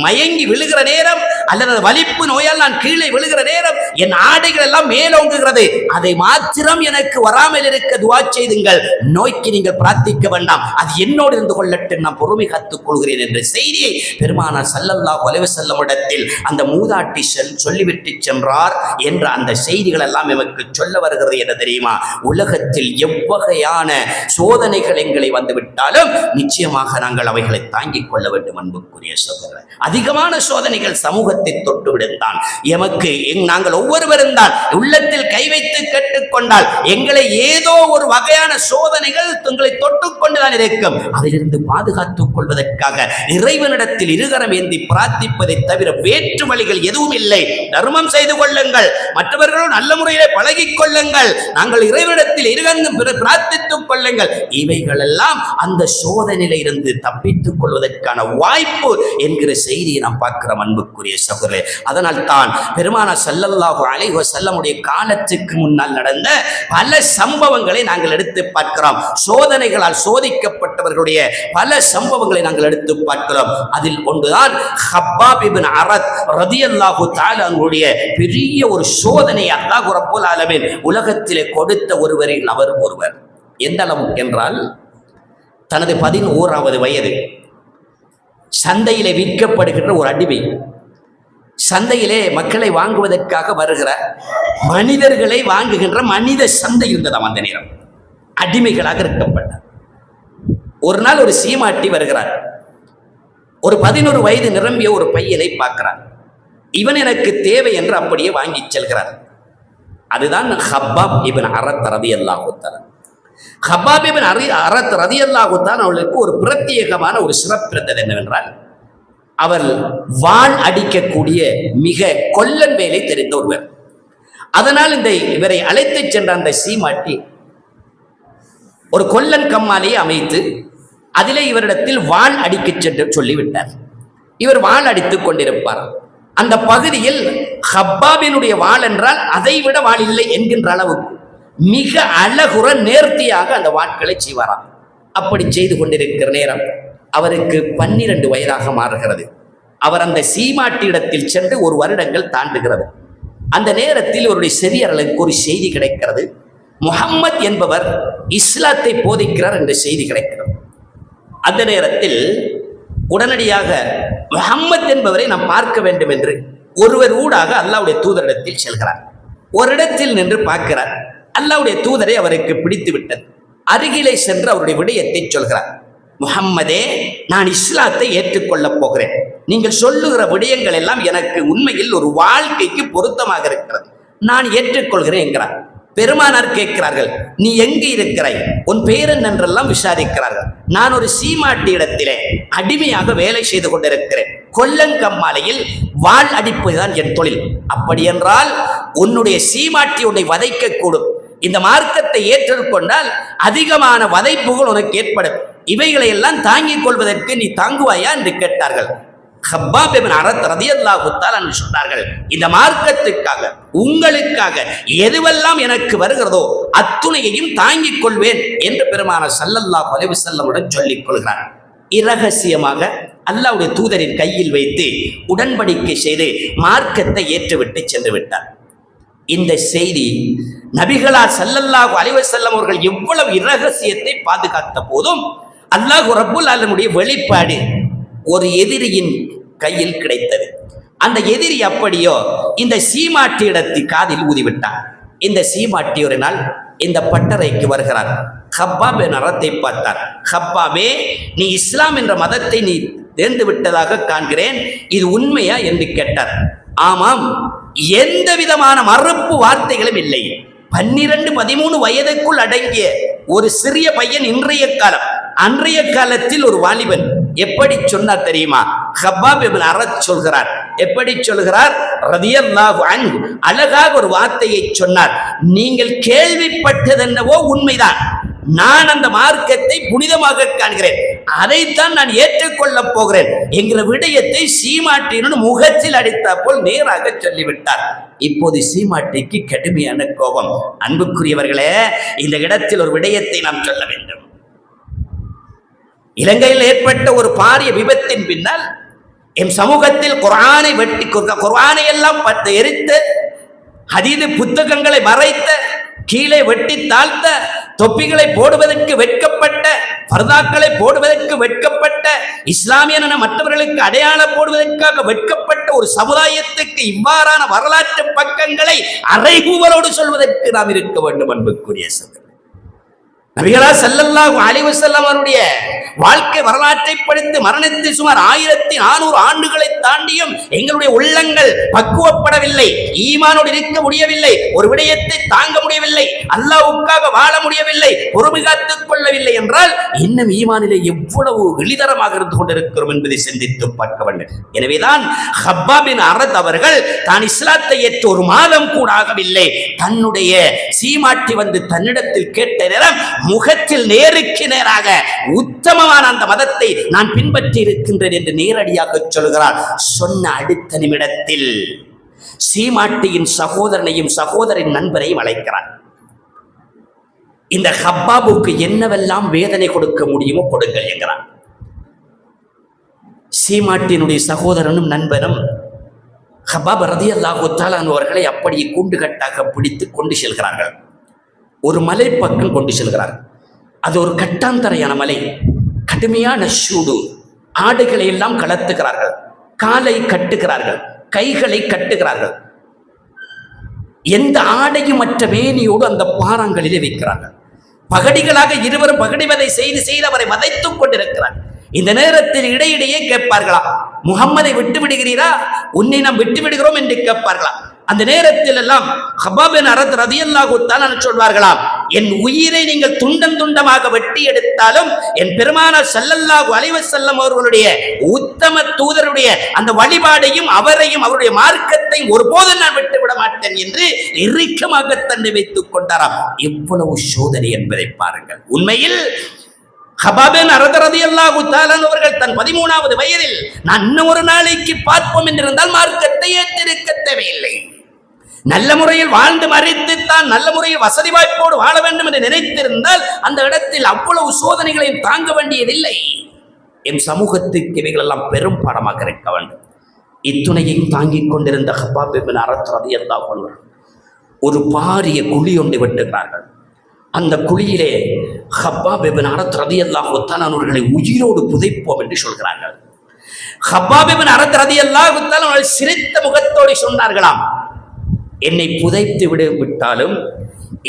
A: மயங்கி விழுகிற நேரம் அல்லது வலிப்பு நோயால் நான் கீழே விழுகிற நேரம் என் ஆடைகள் எல்லாம் மேலோங்குகிறது, அதை மாத்திரம் எனக்கு வராமல் இருக்க துஆ செய்துங்கள், நோய்க்கு நீங்கள் பிரார்த்திக்க வேண்டாம், அது என்னோடு இருந்து கொள்ளட்டும், நான் பொறுமை காத்துக் கொள்கிறேன் என்ற செய்தியை பெருமானார் ஸல்லல்லாஹு அலைஹி வஸல்லம் இடத்தில் அந்த மூதாட்டி சொல்லிவிட்டு சென்றார் என்ற அந்த செய்திகள் எல்லாம் எமக்கு சொல்ல வருகிறது. என்ன தெரியுமா? உலகத்தில் எவ்வகையான சோதனைகள் எங்களை வந்துவிட்டாலும் நிச்சயமாக நாங்கள் அவைகளை தாங்கிக் கொள்ள வேண்டும். அன்புக்குரிய சகோதரர், அதிகமான சோதனைகள் சமூகத்தை தொட்டு விடுந்தான். எமக்கு நாங்கள் ஒவ்வொருவரும் தான் உள்ளத்தில் கை வைத்து கேட்டுக்கொண்டால் எங்களை ஏதோ ஒரு வகையான சோதனைகள் உங்களை தொட்டுக்கொண்டுதான் இருக்கும். அதிலிருந்து பாதுகாத்துக் கொள்வதற்காக இறைவனிடத்தில் இருகரம் ஏந்தி பிரார்த்திப்பதை தவிர வேற்று வழிகள் எதுவும் இல்லை. தர்மம் செய்து கொள்ளுங்கள், மற்றவர்களும் நல்ல முறையிலே பழகிக் கொள்ளுங்கள், நாங்கள் இறைவனிடத்தில் இருகரம் பிரார்த்தித்துக் கொள்ளுங்கள். இவைகள் எல்லாம் அந்த சோதனையில இருந்து தப்பித்துக் கொள்வதற்கான வாய்ப்பு என்கிற செய்தியை நாம் பார்க்கிறோம். அன்புக்குரிய சகோதரர்களே, அதனால் தான் பெருமானார் ஸல்லல்லாஹு அலைஹி வஸல்லமுடைய காலத்துக்கு முன்னால் நடந்த பல சம்பவங்களை நாங்கள் எடுத்து பார்க்கிறோம். சோதனைகளால் சோதிக்கப்பட்டவர்களுடைய பல சம்பவங்களை நாங்கள் எடுத்து பார்க்கிறோம். அதில் ஒன்றுதான் ஹப்பாப் இப்னு அரத் ரலியல்லாஹு தஆலா அவருடைய பெரிய ஒரு சோதனை அல்லாஹ் ரப்பல் ஆலமீன் உலகத்திலே கொடுத்த ஒருவரில் அவர் ஒருவர். எந்த அளவுக்கு என்றால், தனது 11வது வயது சந்தையிலே விற்கப்படுகின்ற ஒரு அடிமை, சந்தையிலே மக்களை வாங்குவதற்காக வருகிற மனிதர்களை வாங்குகின்ற மனித சந்தை இருந்ததாம். அந்த நேரம் அடிமைகளாக இருக்கப்பட்டார். ஒரு நாள் ஒரு சீமாட்டி வருகிறார், ஒரு 11 வயது நிரம்பிய ஒரு பையனை பார்க்கிறார். இவன் எனக்கு தேவை என்று அப்படியே வாங்கி செல்கிறார். அதுதான் ஹப்பாப் இப்னு அரத் ரலியல்லாஹு தஆலா. ஹப்பாப் இப்னு அரத் ரலியல்லாஹு தஆலா அவர்களுக்கு ஒரு பிரத்யேகமான ஒரு சிறப்பு இருந்தது. என்னவென்றால், அவர் வாள் அடிக்கக்கூடிய மிக கொல்லன் வேலை தெரிந்த ஒருவர். அதனால் இவரை அழைத்து சென்ற அந்த சீமாட்டி ஒரு கொல்லன் கம்மாலையை அமைத்து அதிலே இவரிடத்தில் வாள் அடிக்க சென்று சொல்லிவிட்டார். இவர் வாள் அடித்துக் கொண்டிருப்பார். அந்த பகுதியில் ஹப்பாபினுடைய வாள் என்றால் அதை விட வாள் இல்லை என்கின்ற அளவுக்கு மிக அழகுற நேர்த்தியாக அந்த வாட்களை செய்வாராம். அப்படி செய்து கொண்டிருக்கிற நேரம் அவருக்கு 12 வயதாக மாறுகிறது. அவர் அந்த சீமாட்டியிடத்தில் சென்று 1 வருடங்கள் தாண்டுகிறது. அந்த நேரத்தில் அவருடைய செவியர்களுக்கு ஒரு செய்தி கிடைக்கிறது. முஹம்மத் என்பவர் இஸ்லாத்தை போதிக்கிறார் என்ற செய்தி கிடைக்கிறது. அந்த நேரத்தில் உடனடியாக முஹம்மத் என்பவரை நாம் பார்க்க வேண்டும் என்று ஒருவர் ஊடாக அல்லாஹ்வுடைய தூதரிடத்தில் செல்கிறார். ஒரு இடத்தில் நின்று பார்க்கிறார். அல்லாஹ்வுடைய தூதரை அவருக்கு பிடித்து விட்டது. அருகிலே சென்று அவருடைய விடயத்தை சொல்கிறார். முஹம்மதே, நான் இஸ்லாத்தை ஏற்றுக்கொள்ளப் போகிறேன். நீங்கள் சொல்லுகிற விடயங்கள் எல்லாம் எனக்கு உண்மையில் ஒரு வாழ்க்கைக்கு பொருத்தமாக இருக்கிறது, நான் ஏற்றுக்கொள்கிறேன் என்கிறார். பெருமானார் கேட்கிறார்கள், நீ எங்கு இருக்கிறாய், உன் பேரன் என்றெல்லாம் விசாரிக்கிறார்கள். நான் ஒரு சீமாட்டி இடத்திலே அடிமையாக வேலை செய்து கொண்டிருக்கிறேன். கொல்லங்கம்மாலையில் வாள் அடிப்பதுதான் என் தொழில். அப்படி என்றால் உன்னுடைய சீமாட்டி உன்னை வதைக்கக்கூடும். இந்த மார்க்கத்தை ஏற்றுக்கொண்டால் அதிகமான வதைப்புகள் உனக்கு ஏற்படும். இவைகளை எல்லாம் தாங்கிக் கொள்வதற்கு நீ தாங்குவாயா என்று கேட்டார்கள். ஹப்பாப் இப்னு அரத் ரலியல்லாஹு தஆலா அன்ஹு சொன்னார்கள், இந்த மார்க்கத்துக்காக உங்களுக்காக எதுவெல்லாம் எனக்கு வருகிறதோ அத்துணையையும் தாங்கிக் கொள்வேன் என்று பெருமானார் ஸல்லல்லாஹு அலைஹி வஸல்லமுடன் சொல்லிக் கொள்கிறார். இரகசியமாக அல்லாஹ்வுடைய தூதரின் கையில் வைத்து உடன்படிக்கை செய்து மார்க்கத்தை ஏற்றுவிட்டு சென்று விட்டார். இந்த செய்தி நபிகளார் ஸல்லல்லாஹு அலைஹி வஸல்லம் அவர்கள் எவ்வளவு இரகசியத்தை பாதுகாத்த போதும் அல்லாஹ் ரப்புல் ஆலமீனுடைய வெளிப்பாடு ஒரு எதிரியின் கையில் கிடைத்தது. அந்த எதிரி அப்படியோ இந்த சீமாட்டி இடத்தை காதில் ஊதிவிட்டான். இந்த சீமாட்டி ஒரு நாள் இந்த பட்டறைக்கு வருகிறார். ஹப்பாப் என் அறத்தை பார்த்தார். ஹப்பாபே, நீ இஸ்லாம் என்ற மதத்தை நீ தேர்ந்து விட்டதாக காண்கிறேன், இது உண்மையா என்று கேட்டார். ஆமாம், எந்த விதமான மறுப்பு வார்த்தைகளும் இல்லை. 12-13 வயதுக்குள் அடங்கிய ஒரு சிறிய பையன் இன்றைய காலம், அன்றைய காலத்தில் ஒரு வாலிபன் எப்படி சொன்னார் தெரியுமா? ஹப்பாப் இப்னு அரத் சொல்கிறார். எப்படி சொல்கிறார்? ரலியல்லாஹு அன்ஹு அழகாக ஒரு வார்த்தையை சொன்னார். நீங்கள் கேள்விப்பட்டதென்னவோ உண்மைதான், நான் அந்த மார்க்கத்தை புனிதமாக காண்கிறேன், அதைத்தான் நான் ஏற்றுக்கொள்ளப் போகிறேன் என்கிற விடயத்தை சீமாட்டியின் முகத்தில் அடித்தா போல் நேராக சொல்லிவிட்டார். இப்போது சீமாட்டிக்கு கடுமையான கோபம். அன்புக்குரியவர்களே, இந்த இடத்தில் ஒரு விடயத்தை நாம் சொல்ல வேண்டும். இலங்கையில் ஏற்பட்ட ஒரு பாரிய விபத்தின் பின்னால் எம் சமூகத்தில் குர்ஆனை வெட்டி, குர்ஆனை எல்லாம் எரித்த, ஹதீது புத்தகங்களை மறைத்த, கீழே வெட்டி தாழ்த்த, தொப்பிகளை போடுவதற்கு வெட்கப்பட்ட, பர்தாக்களை போடுவதற்கு வெட்கப்பட்ட, இஸ்லாமியன மற்றவர்களுக்கு அடையாளம் போடுவதற்காக வெட்கப்பட்ட ஒரு சமுதாயத்துக்கு இவ்வாறான வரலாற்று பக்கங்களை அறைகூவலோடு சொல்வதற்கு நாம் இருக்க வேண்டும். அன்புக்குரிய சகோதரர்களே, நபிகளார் ஸல்லல்லாஹு அலைஹி வஸல்லம் அவருடைய வாழ்க்கை வரலாற்றை படித்து மரணத்தில் சுமார் 1400 ஆண்டுகளை தாண்டியும் எங்களுடைய உள்ளங்கள் பக்குவப்படவில்லை, ஈமானோடு இருக்க முடியவில்லை, ஒரு விடயத்தை தாங்க முடியவில்லை, அல்லாஹ்வுக்காக வாழ முடியவில்லை, பொறுமை காத்துக் கொள்ளவில்லை என்றால் இன்னும் ஈமானிலே எவ்வளவு எளிதரமாக இருந்து கொண்டிருக்கிறோம் என்பதை சிந்தித்து பார்க்க வேண்டும். எனவேதான் ஹப்பாப் பின் அரத் அவர்கள் தான் இஸ்லாத்தை ஏற்று 1 மாதம் கூட ஆகவில்லை, தன்னுடைய சீமாட்டி வந்து தன்னிடத்தில் கேட்ட நேரம் முகத்தில் நேருக்கு நேராக உத்தமமான அந்த மதத்தை நான் பின்பற்றி இருக்கின்றேன் என்று நேரடியாக சொல்கிறார். சொன்ன அடுத்த நிமிடத்தில் சீமாட்டியின் சகோதரனையும் சகோதரின் நண்பரையும் அழைக்கிறார். இந்த ஹப்பாபுக்கு என்னவெல்லாம் வேதனை கொடுக்க முடியுமோ கொடுங்கள் என்கிறார். சீமாட்டியினுடைய சகோதரனும் நண்பனும் ஹப்பாப் ரலியல்லாஹு தஆலா அவர்களை அப்படியே கூண்டுகட்டாக பிடித்து கொண்டு செல்கிறார்கள். ஒரு மலை பக்கம் கொண்டு செல்கிறார். அது ஒரு கட்டாந்தரையான மலை, கடுமையான சூடு. ஆடைகளை எல்லாம் கலத்துகிறார்கள், காலை கட்டுகிறார்கள், கைகளை கட்டுகிறார்கள். எந்த ஆடையும் மற்ற மேனியோடு அந்த பாறாங்களிலே வைக்கிறார்கள். பகடிகளாக இருவரும் பகடிவதை செய்து அவரை வதைத்துக் கொண்டிருக்கிறார். இந்த நேரத்தில் இடையிடையே கேட்பார்களா, முஹம்மதை விட்டு விடுகிறீரா, உன்னை நாம் விட்டு விடுகிறோம் என்று கேட்பார்களா? அந்த நேரத்தில் எல்லாம் ஹப்பாப் பின் அரத் ரலியல்லாஹு தஆலா சொல்வார்களாம், என் உயிரை நீங்கள் துண்டம் துண்டமாக வெட்டி எடுத்தாலும் என் பெருமானார் ஸல்லல்லாஹு அலைஹி வஸல்லம் அவர்களுடைய உத்தம தூதருடைய அந்த வழிபாடையும் அவரையும் அவருடைய மார்க்கத்தையும் ஒருபோதும் நான் விட்டு விட மாட்டேன் என்று இறுக்கமாக தன்னை வைத்துக் கொண்டாராம். எவ்வளவு சோதனை என்பதை பாருங்கள். உண்மையில் ஹபாபின் ரலியல்லாஹு தஆலா அவர்கள் தன் 13வது வயதில் நான் இன்னும் ஒரு நாளைக்கு பார்ப்போம் என்றிருந்தால் மார்க்கத்தை ஏற்றிருக்க தேவையில்லை. நல்ல முறையில் வாழ்ந்து மறித்து தான் நல்ல முறையில் வசதி வாய்ப்போடு வாழ வேண்டும் என்று நினைத்திருந்தால் அந்த இடத்தில் அவ்வளவு சோதனைகளையும் தாங்க வேண்டியதில்லை. என் சமூகத்துக்கு இவைகள் எல்லாம் பெரும் பாடமாக இருக்க வேண்டும். இத்துணையையும் தாங்கிக் கொண்டிருந்த ஹப்பாப் இப்னு அரத் ரலியல்லாஹு அன்ஹு ஒரு பாரிய குழி ஒன்று வெட்டுகிறார்கள். அந்த குழியிலே ஹப்பாப் இப்னு அரத் ரலியல்லாஹு தஆலா அவர்களை உயிரோடு புதைப்போம் என்று சொல்கிறார்கள். ஹப்பாப் இப்னு அரத் ரலியல்லாஹு தஆலா அவர்கள் சிரித்த முகத்தோடு சொன்னார்களாம், என்னை புதைத்து விட்டாலும்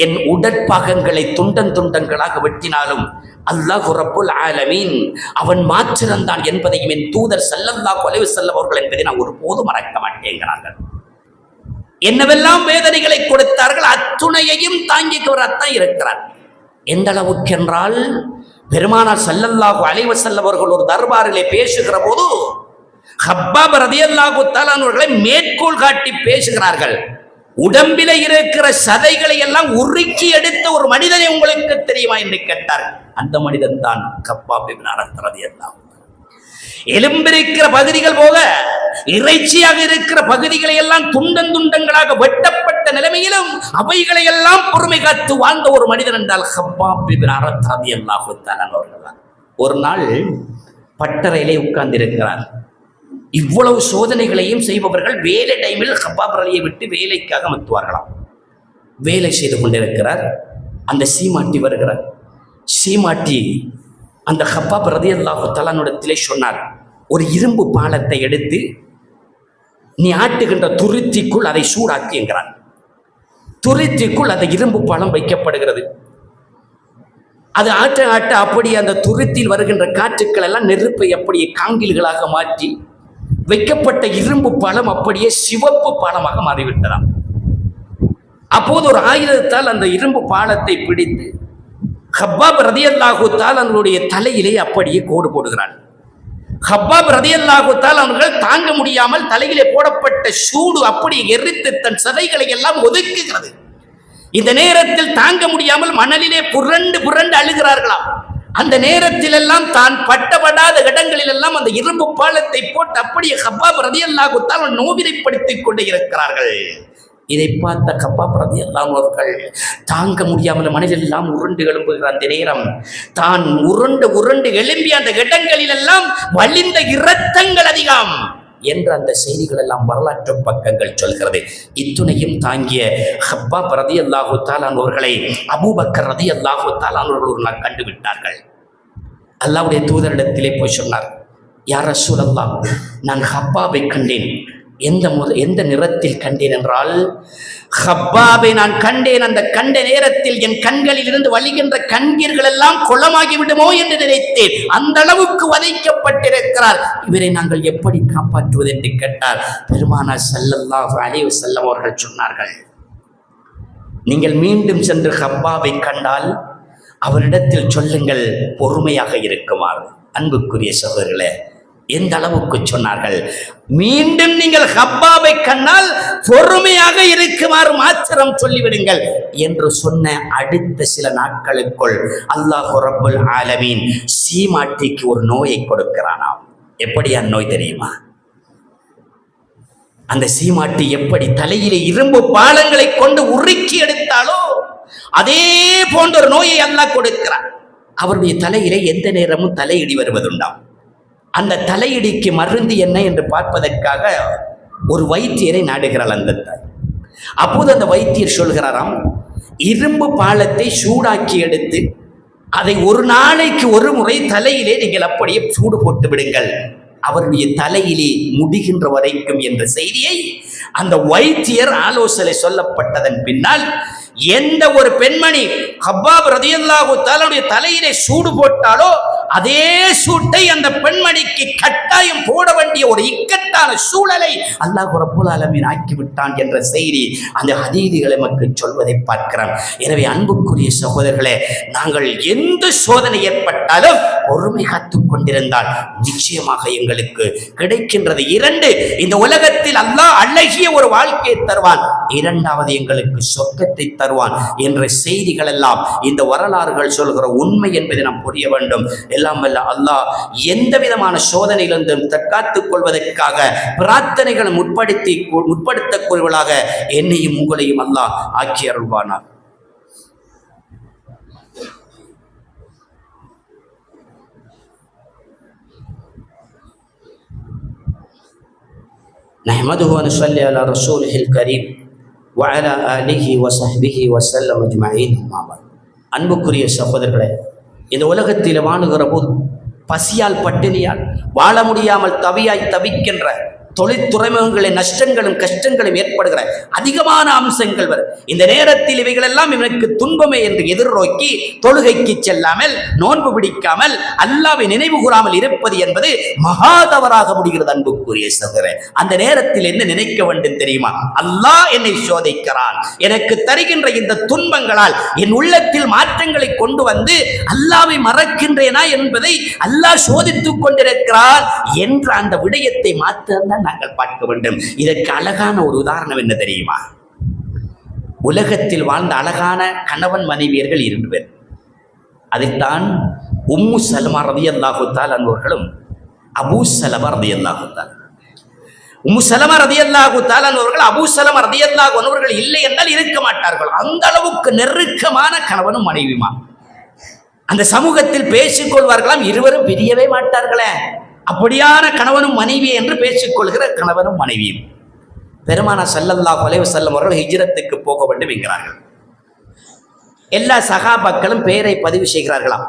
A: என் உடற்பாகங்களை துண்டன் துண்டங்களாக வெட்டினாலும் அல்லாஹ் ரப்புல் ஆலமீன் அவன் மாற்றிருந்தான் என்பதையும் என் தூதர் ஸல்லல்லாஹு அலைஹி வஸல்லம் அவர்கள் என்பதை நான் ஒருபோதும் மறக்க மாட்டேங்கிறார்கள். என்னவெல்லாம் வேதனைகளை கொடுத்தார்கள் அத்துணையையும் தாங்கிக்கவராத்தான் இருக்கிறார். எந்த அளவுக்கு என்றால் பெருமானார் ஸல்லல்லாஹு அலைஹி வஸல்லம் அவர்கள் ஒரு தர்பாரிலே பேசுகிற போது ஹப்பாப் ரலியல்லாஹு தஆலா அவர்களை மேற்கோள் காட்டி பேசுகிறார்கள். உடம்பில இருக்கிற சதைகளை எல்லாம் உருக்கி எடுத்த ஒரு மனிதனை உங்களுக்கு தெரியுமா என்று கேட்டார். அந்த மனிதன் தான் ஹப்பாப் இப்னு அரத் ரலியல்லாஹு. எலும்பிருக்கிற பகுதிகள் போக இறைச்சியாக இருக்கிற பகுதிகளை எல்லாம் துண்டன் துண்டங்களாக வெட்டப்பட்ட நிலைமையிலும் அவைகளை எல்லாம் பொறுமை காத்து வாழ்ந்த ஒரு மனிதன் என்றால் ஹப்பாப் இப்னு அரத் ரலியல்லாஹு தஆலா அவர்கள். ஒரு நாள் பட்டறையிலே உட்கார்ந்து இருக்கிறார். இவ்வளவு சோதனைகளையும் செய்பவர்கள் வேலை டைமில் ஹப்பாப் ரலியை விட்டு வேலைக்காக அமர்த்துவார்களாம். வேலை செய்து கொண்டிருக்கிறார். அந்த சீமாட்டி வருகிறார். சீமாட்டி அந்த ஹப்பாப் ரலியல்லாஹு தஆலாவிடத்திலே சொன்னார், ஒரு இரும்பு பாலத்தை எடுத்து நீ ஆட்டுகின்ற துருத்திக்குள் அதை சூடாக்கி என்கிறார். துருத்திக்குள் அந்த இரும்பு பாலம் வைக்கப்படுகிறது. அது ஆட்ட ஆட்ட அப்படி அந்த துருத்தில் வருகின்ற காற்றுக்கள் எல்லாம் நெருப்பை அப்படியே காங்கில்களாக மாற்றி வைக்கப்பட்ட இரும்பு பாலம் அப்படியே சிவப்பு பாலமாக மாறிவிட்டதாம். அப்போது ஒரு ஆயுதத்தால் அந்த இரும்பு பாலத்தை பிடித்து ஹப்பாப் ரலியல்லாஹு தஆலா அவர்களுடைய தலையிலே அப்படியே கோடு போடுகிறார். ஹப்பாப் ரலியல்லாஹு தஆலா அவர்கள் தாங்க முடியாமல் தலையிலே போடப்பட்ட சூடு அப்படியே எரித்து தன் சதைகளை எல்லாம் ஒதுக்குகிறது. இந்த நேரத்தில் தாங்க முடியாமல் மணலிலே புரண்டு புரண்டு அழுகிறார்களாம். அந்த நேரத்தில் எல்லாம் தான் பட்டப்படாத இடங்களில் எல்லாம் அந்த இரும்பு பாலத்தை போட்டு அப்படியே ஹப்பாப் ரலியல்லாஹு தஆலா நோவினைப்படுத்திக் கொண்டு இருக்கிறார்கள். இதை பார்த்த ஹப்பாப் ரலியல்லாஹு அவர்கள் தாங்க முடியாமல் மனதெல்லாம் உருண்டு எழும்புகிற அந்த நேரம் தான் உருண்டு எழும்பிய அந்த இடங்களில் எல்லாம் வழிந்த இரத்தங்கள் அதிகம் என்ற அந்த செய்திகள் எல்லாம் வரலாற்று பக்கங்கள் சொல்கிறது. இத்துணையும் தாங்கிய ஹப்பாப் ரலியல்லாஹு தஆலா அவர்களை அபூபக்கர் ரலியல்லாஹு தஆலா அவர்கள் ஒரு நாள் கண்டுவிட்டார்கள். அல்லாஹ்வுடைய தூதரிடத்திலே போய் சொன்னார், யா ரசூலல்லாஹ், நான் ஹப்பாபை கண்டேன். எந்த நிறத்தில் கண்டேன் என்றால், ஹப்பாபை நான் கண்டேன். அந்த கண்ட நேரத்தில் என் கண்களில் இருந்து வழிகின்ற கண்ணீர்கள் எல்லாம் குளமாகி விடுமோ என்று நினைத்தேன். அந்த அளவுக்கு வதைக்கப்பட்டிருக்கிறார். இவரை நாங்கள் எப்படி காப்பாற்றுவது என்று கேட்டார். பெருமானார் ஸல்லல்லாஹு அலைஹி வஸல்லம் அவர்கள் சொன்னார்கள், நீங்கள் மீண்டும் சென்று ஹப்பாபை கண்டால் அவரிடத்தில் சொல்லுங்கள் பொறுமையாக இருக்குமாறு. அன்புக்குரிய சகோதரர்களே, எந்த அளவுக்கு சொன்னார்கள், மீண்டும் நீங்கள் ஹப்பாபை கண்டால் பொறுமையாக இருக்குமாறு மாத்திரம் சொல்லிவிடுங்கள் என்று சொன்ன அடுத்த சில நாட்களுக்குள் அல்லாஹ் ரப்புல் ஆலமீன் சீமாட்டிக்கு ஒரு நோயை கொடுக்கிறானாம். எப்படியா நோய் தெரியுமா? அந்த சீமாட்டி எப்படி தலையிலே இரும்பு பாலங்களை கொண்டு உருக்கி எடுத்தாலோ அதே போன்ற ஒரு நோயை அல்லாஹ் கொடுக்கிறார். அவருடைய தலையிலே எந்த நேரமும் தலையிடி வருவதுண்டாம். அந்த தலையிடிக்கு மருந்து என்ன என்று பார்ப்பதற்காக ஒரு வைத்தியரை நாடுகிறாள் அந்த தாய். அப்போது அந்த வைத்தியர் சொல்கிறாராம், இரும்பு பாலத்தை சூடாக்கி எடுத்து அதை ஒரு நாளைக்கு ஒரு முறை தலையிலே நீங்கள் அப்படியே சூடு போட்டு விடுங்கள், அவருடைய தலையிலே முடிகின்ற வரைக்கும் என்ற செய்தியை அந்த வைத்தியர் ஆலோசனை சொல்லப்பட்டதன் பின்னால் எந்த ஒரு பெண்மணி ஹப்பாப் ரலியல்லாஹு தஆலாவுடைய தலையிலே சூடு போட்டாலோ அதே சூட்டை அந்த பெண்மணிக்கு கட்டாயம் போட வேண்டிய ஒரு இக்கட்டான சூழலை அல்லாஹ் ரப்பல் ஆலமீன் ஆக்கிவிட்டான் என்ற செய்தி அந்த ஹதீதுகளை மக்கள் சொல்வதை பார்க்கிறோம். எனவே அன்புக்குரிய சகோதரர்களே, நாங்கள் எந்த சோதனை ஏற்பட்டாலும் பொறுமை காத்துக் கொண்டிருந்தால் நிச்சயமாக எங்களுக்கு கிடைக்கின்றது இரண்டு. இந்த உலகத்தில் அல்லாஹ் அழகிய ஒரு வாழ்க்கையை தருவான், இரண்டாவது எங்களுக்கு சொர்க்கத்தை தருவான் என்ற செய்திகள் எல்லாம் இந்த வரலாறுகள் சொல்கிற உண்மை என்பதை நாம் புரிய வேண்டும். எல்லாம் வல்ல அல்லாஹ் எந்த விதமான சோதனையிலிருந்தும் தற்காத்துக் கொள்வதற்காக பிரார்த்தனைகளை முற்படுத்தக்கூடியவர்களாக என்னையும் உங்களையும் அல்லாஹ் ஆக்கி அருள்வானார். நஹ்மதுஹு வ நுஸல்லி அலா ரசூலிஹில் கரீம் வ அலா ஆலிஹி வ ஸஹ்பிஹி வ ஸல்லம் அஜ்மஈன். அன்புக்குரிய சகோதரர்களே, இந்த உலகத்தில் வாழுகிற போது பசியால் பட்டினியால் வாழ முடியாமல் தவிக்கின்ற தொழில் துறைமுகங்களின் நஷ்டங்களும் கஷ்டங்களும் ஏற்படுகிற அதிகமான அம்சங்கள் வரும். இந்த நேரத்தில் இவைகள் எல்லாம் இவனுக்கு துன்பமே என்று எதிர்நோக்கி தொழுகைக்கு செல்லாமல் நோன்பு பிடிக்காமல் அல்லாஹ்வை நினைவு கூறாமல் இருப்பது என்பது மகாதவராக முடிகிறது. அன்புக்குரிய சகோதரரே, அந்த நேரத்தில் என்ன நினைக்க வேண்டும் தெரியுமா? அல்லாஹ் என்னை சோதிக்கிறான், எனக்கு தருகின்ற இந்த துன்பங்களால் என் உள்ளத்தில் மாற்றங்களை கொண்டு வந்து அல்லாஹ்வை மறக்கின்றேனா என்பதை அல்லாஹ் சோதித்துக் கொண்டிருக்கிறான் என்ற அந்த விடயத்தை மாற்ற நாங்கள் பார்க்க வேண்டும். இதற்கு அழகான ஒரு உதாரணம் என்ன தெரியுமா? உலகத்தில் வாழ்ந்த அழகான கணவன் மனைவியர்கள் 2 பேர். அதைத்தான் உம்மு சலமா ரலியல்லாஹு தஆலா அவர்களும் அபூ சலமா ரலியல்லாஹு தஆலா. உம்மு சலமா ரலியல்லாஹு தஆலா அவர்கள் அபூ சலமா ரலியல்லாஹு அவர்கள் இல்லை என்றால் இருக்க மாட்டார்கள். அந்த அளவுக்கு நெருக்கமான கணவனும் மனைவியுமா அந்த சமூகத்தில் பேசிக் கொள்வார்களாம். இருவரும் பிரியவே மாட்டார்களே. அப்படியான கணவனும் மனைவி என்று பேசிக்கொள்கிற கணவனும் மனைவியும். பெருமானார் ஸல்லல்லாஹு அலைஹி வஸல்லம் அவர்கள் ஹிஜ்ரத்துக்கு போக வேண்டும் என்கிறார்கள். எல்லா சஹாபாக்களும் பெயரை பதிவு செய்கிறார்களாம்.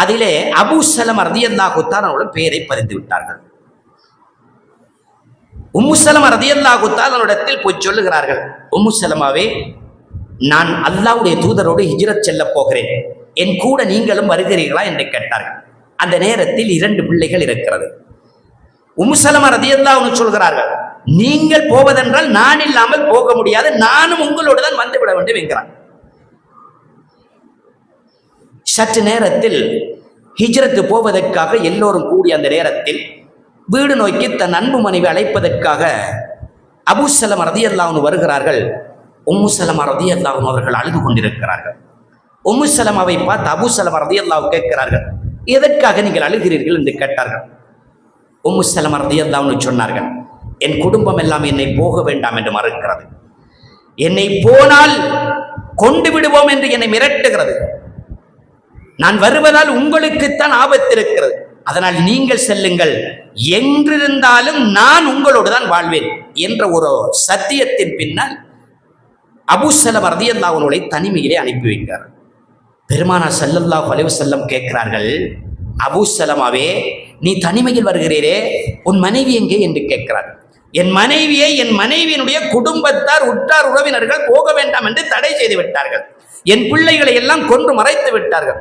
A: அதிலே அபூ சலமா ரலியல்லாஹு தஆலா அவர்கள் பெயரை பதிந்து விட்டார்கள். உம்மு சலமா ரலியல்லாஹு தஆலா இடத்தில் போய் சொல்லுகிறார்கள், உம்மு சலமாவே, நான் அல்லாஹ்வுடைய தூதரோடு ஹிஜ்ரத் செல்ல போகிறேன், என் கூட நீங்களும் வருகிறீர்களா என்று கேட்டார்கள். அந்த நேரத்தில் 2 பிள்ளைகள் இருக்கிறது. உம்மு சலமா ரலியல்லாஹு அன்ஹா சொல்கிறார்கள், நீங்கள் போவதென்றால் நான் இல்லாமல் போக முடியாது, நானும் உங்களோடு தான் வந்துவிட வேண்டும் என்கிறார். சற்று நேரத்தில் ஹிஜ்ரத்து போவதற்காக எல்லோரும் கூடிய அந்த நேரத்தில் வீடு நோக்கி தன் அன்பு மனைவி அழைப்பதற்காக அபூ சலமா ரலியல்லாஹு அன்ஹு வருகிறார்கள். உம்மு சலமா ரலியல்லாஹு அன்ஹா அவர்கள் அழுது கொண்டிருக்கிறார்கள். உம்மு சலமாவை பார்த்து அபூ சலமா ரலியல்லாஹு கேட்கிறார்கள், எதற்காக நீங்கள் அழுகிறீர்கள் என்று கேட்டார்கள். உம்மு சலமா ரலியல்லாஹு அன்ஹா சொன்னார்கள், என் குடும்பம் எல்லாம் என்னை போக வேண்டாம் என்று மறுக்கிறது, என்னை போனால் கொண்டு விடுவோம் என்று என்னை மிரட்டுகிறது, நான் வருவதால் உங்களுக்குத்தான் ஆபத்து இருக்கிறது, அதனால் நீங்கள் செல்லுங்கள், என்றிருந்தாலும் நான் உங்களோடு தான் வாழ்வேன் என்ற ஒரு சத்தியத்தின் பின்னால் அபூ சலமா ரலியல்லாஹு அன்ஹு தனிமையிலே அனுப்பி வைக்கிறார். பெருமானார் ஸல்லல்லாஹு அலைஹி வஸல்லம் கேட்கிறார்கள், அபூ சலமாவே, நீ தனிமையில் வருகிறீரே, உன் மனைவி எங்கே என்று கேட்கிறார். என் மனைவியை என் மனைவியினுடைய குடும்பத்தார் உற்றார் உறவினர்கள் போக வேண்டாம் என்று தடை செய்து விட்டார்கள், என் பிள்ளைகளை எல்லாம் கொன்று மறைத்து விட்டார்கள்.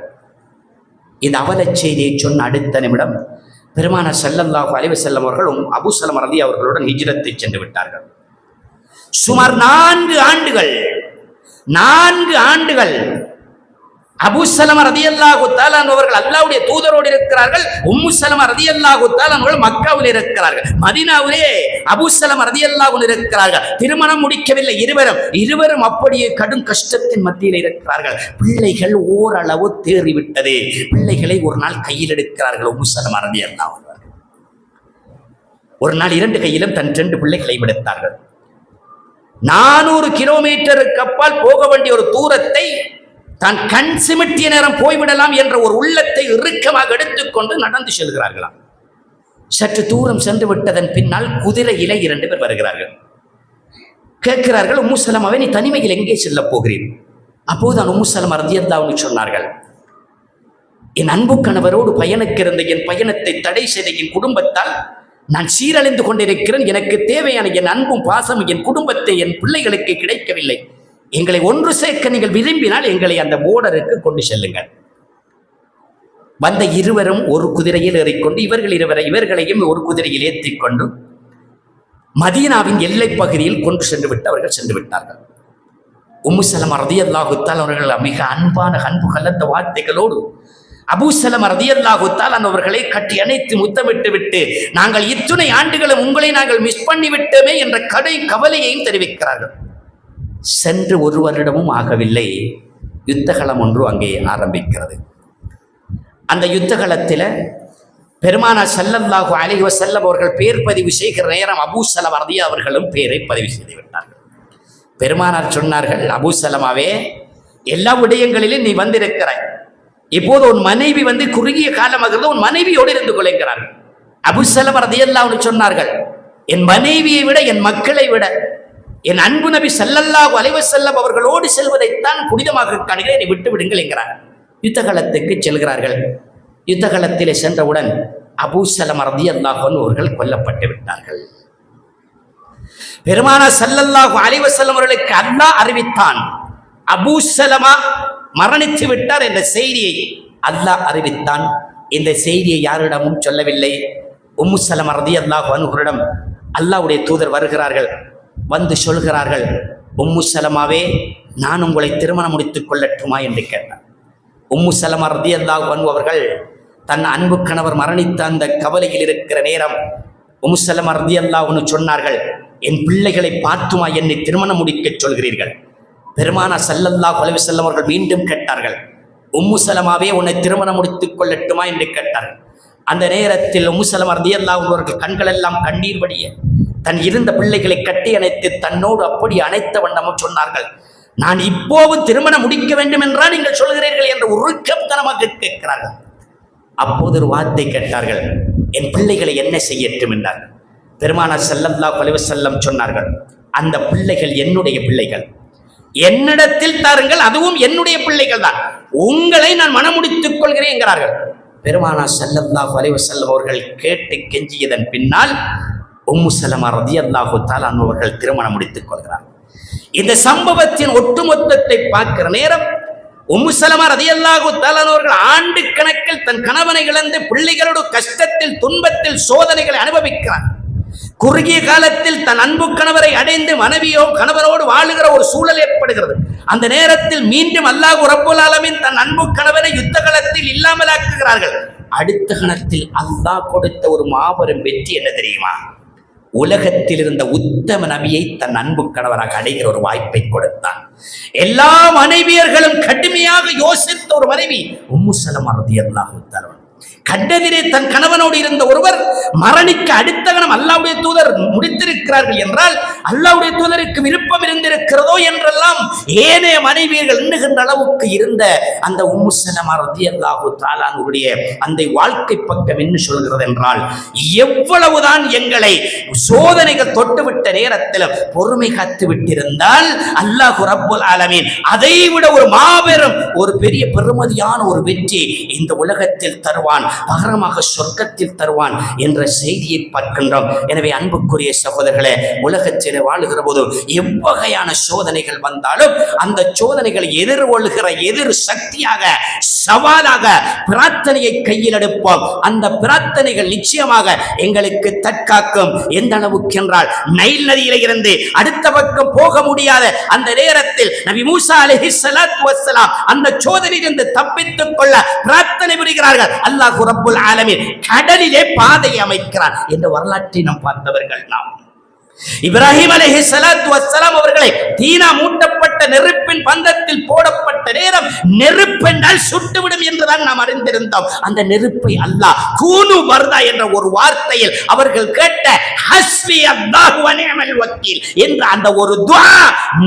A: இந்த அவலச் செய்தியை சொன்ன அடுத்த நிமிடம் பெருமானார் ஸல்லல்லாஹு அலைஹி வஸல்லம் அவர்களும் அபூ சலமா ரலியல்லாஹு அவர்களுடன் ஹிஜ்ரத்தை சென்று விட்டார்கள். சுமார் 4 ஆண்டுகள் அபூ சலமா ரலியல்லாஹு தஆலா அவர்கள் அல்லாஹ்வுடைய தூதரோடு இருக்கிறார்கள். உம்மு சலமா ரலியல்லாஹு தஆலா அவர்கள் மக்காவில் இருக்கிறார்கள். மதீனாவிலே அபூ சலமா ரலியல்லாஹு அன்ஹு இருக்கிறார்கள். திருமணம் முடிக்கவில்லை இருவரும் அப்படியே கடும் கஷ்டத்தின் மத்தியில் இருக்கிறார்கள். பிள்ளைகள் ஓரளவு தேறிவிட்டது. பிள்ளைகளை ஒரு நாள் கையில் எடுக்கிறார்கள். உம்மு சலமா ரலியல்லாஹு அன்ஹா ஒரு நாள் 2 கையிலும் தன் 2 பிள்ளைகளை விடுத்தார்கள். 400 கிலோமீட்டருக்கு அப்பால் போக வேண்டிய ஒரு தூரத்தை தான் கண் சிமிட்டிய நேரம் போய்விடலாம் என்ற ஒரு உள்ளத்தை இறுக்கமாக எடுத்துக்கொண்டு நடந்து செல்கிறார்களாம். சற்று தூரம் சென்று விட்டதன் பின்னால் குதிரையிலே 2 பேர் வருகிறார்கள். கேட்கிறார்கள், உம்மு சலமாவே, நீ தனிமையில் எங்கே செல்ல போகிறீர்? அப்போது உம்மு சலமா ரலியல்லாஹு அன்ஹா சொன்னார்கள், என் அன்பு கணவரோடு பயணிக்கிற என் பயணத்தை தடை செய்த என் குடும்பத்தால் நான் சீரழிந்து கொண்டிருக்கிறேன். எனக்கு தேவையான என் அன்பும் பாசமும் என் குடும்பத்தை என் பிள்ளைகளுக்கு கிடைக்கவில்லை. எங்களை ஒன்று சேர்க்க நீங்கள் விரும்பினால் எங்களை அந்த போர்டருக்கு கொண்டு செல்லுங்கள். வந்த இருவரும் ஒரு குதிரையில் ஏறிக்கொண்டு இவர்களையும் ஒரு குதிரையில் ஏற்றிக்கொண்டு மதீனாவின் எல்லை பகுதியில் கொண்டு அவர்கள் சென்று விட்டார்கள். உம்மு சலமா ரலியல்லாஹு தஆலா அவர்கள் மிக அன்பான அன்பு கலந்த வார்த்தைகளோடு அபூ சலமா ரலியல்லாஹு தஆலா அவர்களை கட்டி அணைத்து முத்தமிட்டு விட்டு, நாங்கள் இத்துணை ஆண்டுகளும் உங்களை நாங்கள் மிஸ் பண்ணி விட்டோமே என்ற கவலையையும் தெரிவிக்கிறார்கள். சென்று ஒரு வருடமும் ஆகவில்லை, யுத்தகலம் ஒன்று அங்கே ஆரம்பிக்கிறது. அந்த யுத்தகலத்தில் பெருமானார் ஸல்லல்லாஹு அலைஹி வஸல்லம் அவர்கள் பேர் பதிவு செய்கிற நேரம் அபூ சலமா ரலியல்லாஹு அவர்களும் பேரை பதிவு செய்து விட்டார்கள். பெருமானார் சொன்னார்கள், அபூ சலமாவே, எல்லா விடயங்களிலும் நீ வந்திருக்கிறாய், இப்போது உன் மனைவி குறுகிய காலமாகிறது, உன் மனைவியோடு இருந்து கொள்கிறார்கள். அபூ சலமா ரலியல்லாஹு அன்ஹு சொன்னார்கள், என் மனைவியை விட என் மக்களை விட என் அன்பு நபி ஸல்லல்லாஹு அலைஹி வஸல்லம் அவர்களோடு செல்வதைத்தான் புனிதமாக காணுகிறேன், விட்டு விடுங்கள் என்கிறார். யுத்தகலத்துக்கு செல்கிறார்கள். யுத்தகலத்திலே சென்றவுடன் அபூ சலமா ரலியல்லாஹு அன்ஹு அவர்கள் கொல்லப்பட்டு விட்டார்கள். பெருமானார் ஸல்லல்லாஹு அலைஹி வஸல்லம் அவர்களுக்கு அல்லாஹ் அறிவித்தான், அபூ சலமா மரணித்து விட்டார் என்ற செய்தியை அல்லாஹ் அறிவித்தான். இந்த செய்தியை யாரிடமும் சொல்லவில்லை. உம்மு சலமா ரலியல்லாஹு அன்ஹுவிடம் அல்லாஹ்வுடைய தூதர் வருகிறார்கள். வந்து சொல்கிறார்கள், உம்மு சலமாவே, நான் உங்களை திருமணம் முடித்துக் கொள்ளட்டுமா என்று கேட்டார். உம்மு சலமா ரலியல்லாஹு அன்ஹு அவர்கள் தன் அன்பு கணவர் மரணித்த அந்த கவலையில் இருக்கிற நேரம் உம்மு சலமா ரலியல்லாஹு அன்ஹு சொன்னார்கள், என் பிள்ளைகளை பார்த்துமா என்னை திருமணம் முடிக்க சொல்கிறீர்கள்? பெருமானார் ஸல்லல்லாஹு அலைஹி வஸல்லம் அவர்கள் மீண்டும் கேட்டார்கள், உம்மு சலமாவே, உன்னை திருமணம் முடித்துக் கொள்ளட்டுமா என்று கேட்டார்கள். அந்த நேரத்தில் உம்மு சலமா ரலியல்லாஹு அன்ஹு அவர்கள் கண்கள் எல்லாம் கண்ணீர் வடிய தன் இருந்த பிள்ளைகளை கட்டி அணைத்து தன்னோடு அப்படி அணைத்த வண்ணமும் சொன்னார்கள், நான் இப்போவும் திருமணம் முடிக்க வேண்டும் என்றால் நீங்கள் சொல்கிறீர்கள் என்று உருக்கத்தனமாக கேட்கிறார்கள். அப்போது ஒரு வார்த்தை கேட்டார்கள், என் பிள்ளைகளை என்ன செய்யட்டும் என்றார்கள். பெருமானார் ஸல்லல்லாஹு அலைஹி வஸல்லம் சொன்னார்கள், அந்த பிள்ளைகள் என்னுடைய பிள்ளைகள், என்னிடத்தில் தாருங்கள், அதுவும் என்னுடைய பிள்ளைகள் தான், உங்களை நான் மனமுடித்துக் கொள்கிறேன் என்கிறார்கள். பெருமானார் ஸல்லல்லாஹு அலைஹி வஸல்லம் அவர்கள் கேட்டு கெஞ்சியதன் பின்னால் உம்மு சலமா ரலியல்லாஹு தஆலா அவர்கள் திருமணம் முடித்துக் கொள்கிறார். இந்த சம்பவத்தின் ஒட்டுமொத்தத்தை பார்க்கிற நேரம் உம்மு சலமா ரலியல்லாஹு தஆலா அவர்கள் ஆண்டு கணக்கில் தன் கணவனை இழந்து பிள்ளைகளோடு கஷ்டத்தில் துன்பத்தில் சோதனைகளை அனுபவிக்கிறார். குறுகிய காலத்தில் தன் அன்பு கணவரை அடைந்து மனைவியோ கணவரோடு வாழுகிற ஒரு சூழல் ஏற்படுகிறது. அந்த நேரத்தில் மீண்டும் அல்லாஹ் ரப்புல் ஆலமீன் தன் அன்பு கணவனை யுத்த களத்தில் இல்லாமலாக்குகிறார்கள். அடுத்த கணத்தில் அல்லாஹ் கொடுத்த ஒரு மாபெரும் வெற்றி என்ன தெரியுமா? உலகத்தில் இருந்த உத்தம நபியை தன் அன்பு கணவராக அடைகிற ஒரு வாய்ப்பை கொடுத்தான். எல்லா மனைவியர்களும் கடுமையாக யோசித்த ஒரு மனைவி உம்மு சலமா ரலியல்லாஹு தஆலா. கண்டதிலே தன் கணவனோடு இருந்த ஒருவர் மரணிக்க அடுத்த கணம் அல்லாஹ்வுடைய தூதர் முடித்திருக்கிறார்கள் என்றால் அல்லாஹ்வுடைய தூதருக்கு விருப்பம் இருந்திருக்கிறதோ என்றெல்லாம் ஏனைய மனைவியர்கள் எண்ணுகின்ற அளவுக்கு இருந்த அந்த உம்மு சலமா ரலியல்லாஹு தஆலா அவருடைய அந்த வாழ்க்கை பக்கம் என்ன சொல்கிறது என்றால், எவ்வளவுதான் எங்களை சோதனைகள் தொட்டுவிட்ட நேரத்தில் பொறுமை காத்து விட்டிருந்தால் அல்லாஹ் ரப்புல் ஆலமீன் அதை விட ஒரு மாபெரும் ஒரு பெரிய பெருமதியான ஒரு வெற்றி இந்த உலகத்தில் தருவான், பகரமாக சொர்க்கத்தில் தருவான் என்ற செய்தியை பார்க்கின்றோம். எனவே அன்புக்குரிய சகோதரர்களே, உலகத்தில் வாழுகிற போது எவ்வகையான சோதனைகள் வந்தாலும் அந்த சோதனைகளை எதிர்கொள்கிற எதிர் சக்தியாக சவாலாக பிரார்த்தனையை கையில் எடுப்போம். அந்த பிரார்த்தனைகள் நிச்சயமாக எங்களுக்கு தற்காக்கும். எந்த அளவுக்கு என்றால், நைல் நதியில இருந்து அடுத்த பக்கம் போக முடியாத அந்த நேரத்தில் நபி மூசா அலைஹிஸ்ஸலாத்து வஸ்ஸலாம் அந்த சோதனையிலிருந்து தப்பித்துக் கொள்ள பிரார்த்தனை புரிகிறார்கள். அல்லாஹ் ரப்புல் ஆலமீன் கடலிலே பாதை அமைக்கிறான் என்ற வரலாற்றை நாம் பார்த்தவர்கள். நாம் இப்ராஹிம் அலைஹிஸ்ஸலாத்து வஸ்ஸலாம் அவர்களை தீனா மூட்டப்பட்ட நெருப்பின் பந்தத்தில் போடப்பட்ட நேரம் நெருப்பென்றால் சுட்டுவிடும் என்றுதான் நாம் அறிந்திருந்தோம். அந்த நெருப்பை அல்லாஹ் கூனு வர்தா என்ற ஒரு வார்த்தையில் அவர்கள் கேட்ட ஹஸ்பி அல்லாஹு வ நிஅமல் வக்கீல் என்ற அந்த ஒரு துஆ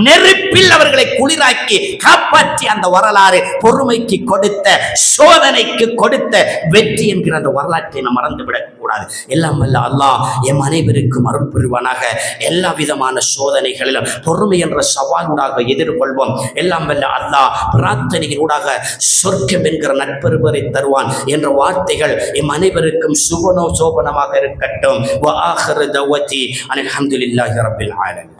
A: நெருப்பில் அவர்களை குளிராக்கி காப்பாற்றி அந்த வரலாறு பொறுமைக்கு கொடுத்த சோதனைக்கு கொடுத்த வெற்றி என்கிற அந்த வரலாற்றை நாம் மறந்துவிடக் கூடாது. எல்லாம் வல்ல அல்லாஹ் எம் அனைவருக்கும் அருள் புரிவானாக. எல்லா விதமான சோதனைகளிலும் பொறுமை என்ற சவாலூடாக எதிர்கொள்வோம். எல்லாம் வல்ல அல்லாஹ் பிரார்த்தனைகளூடாக சொர்க்கம் என்கிற நட்பெறுவரை தருவான் என்ற வார்த்தைகள் எம் அனைவருக்கும் சுபனோ சோபனமாக இருக்கட்டும். வ ஆகிரு தஅவதி அல்ஹம்துலில்லாஹி ரப்பில் ஆலமீன்.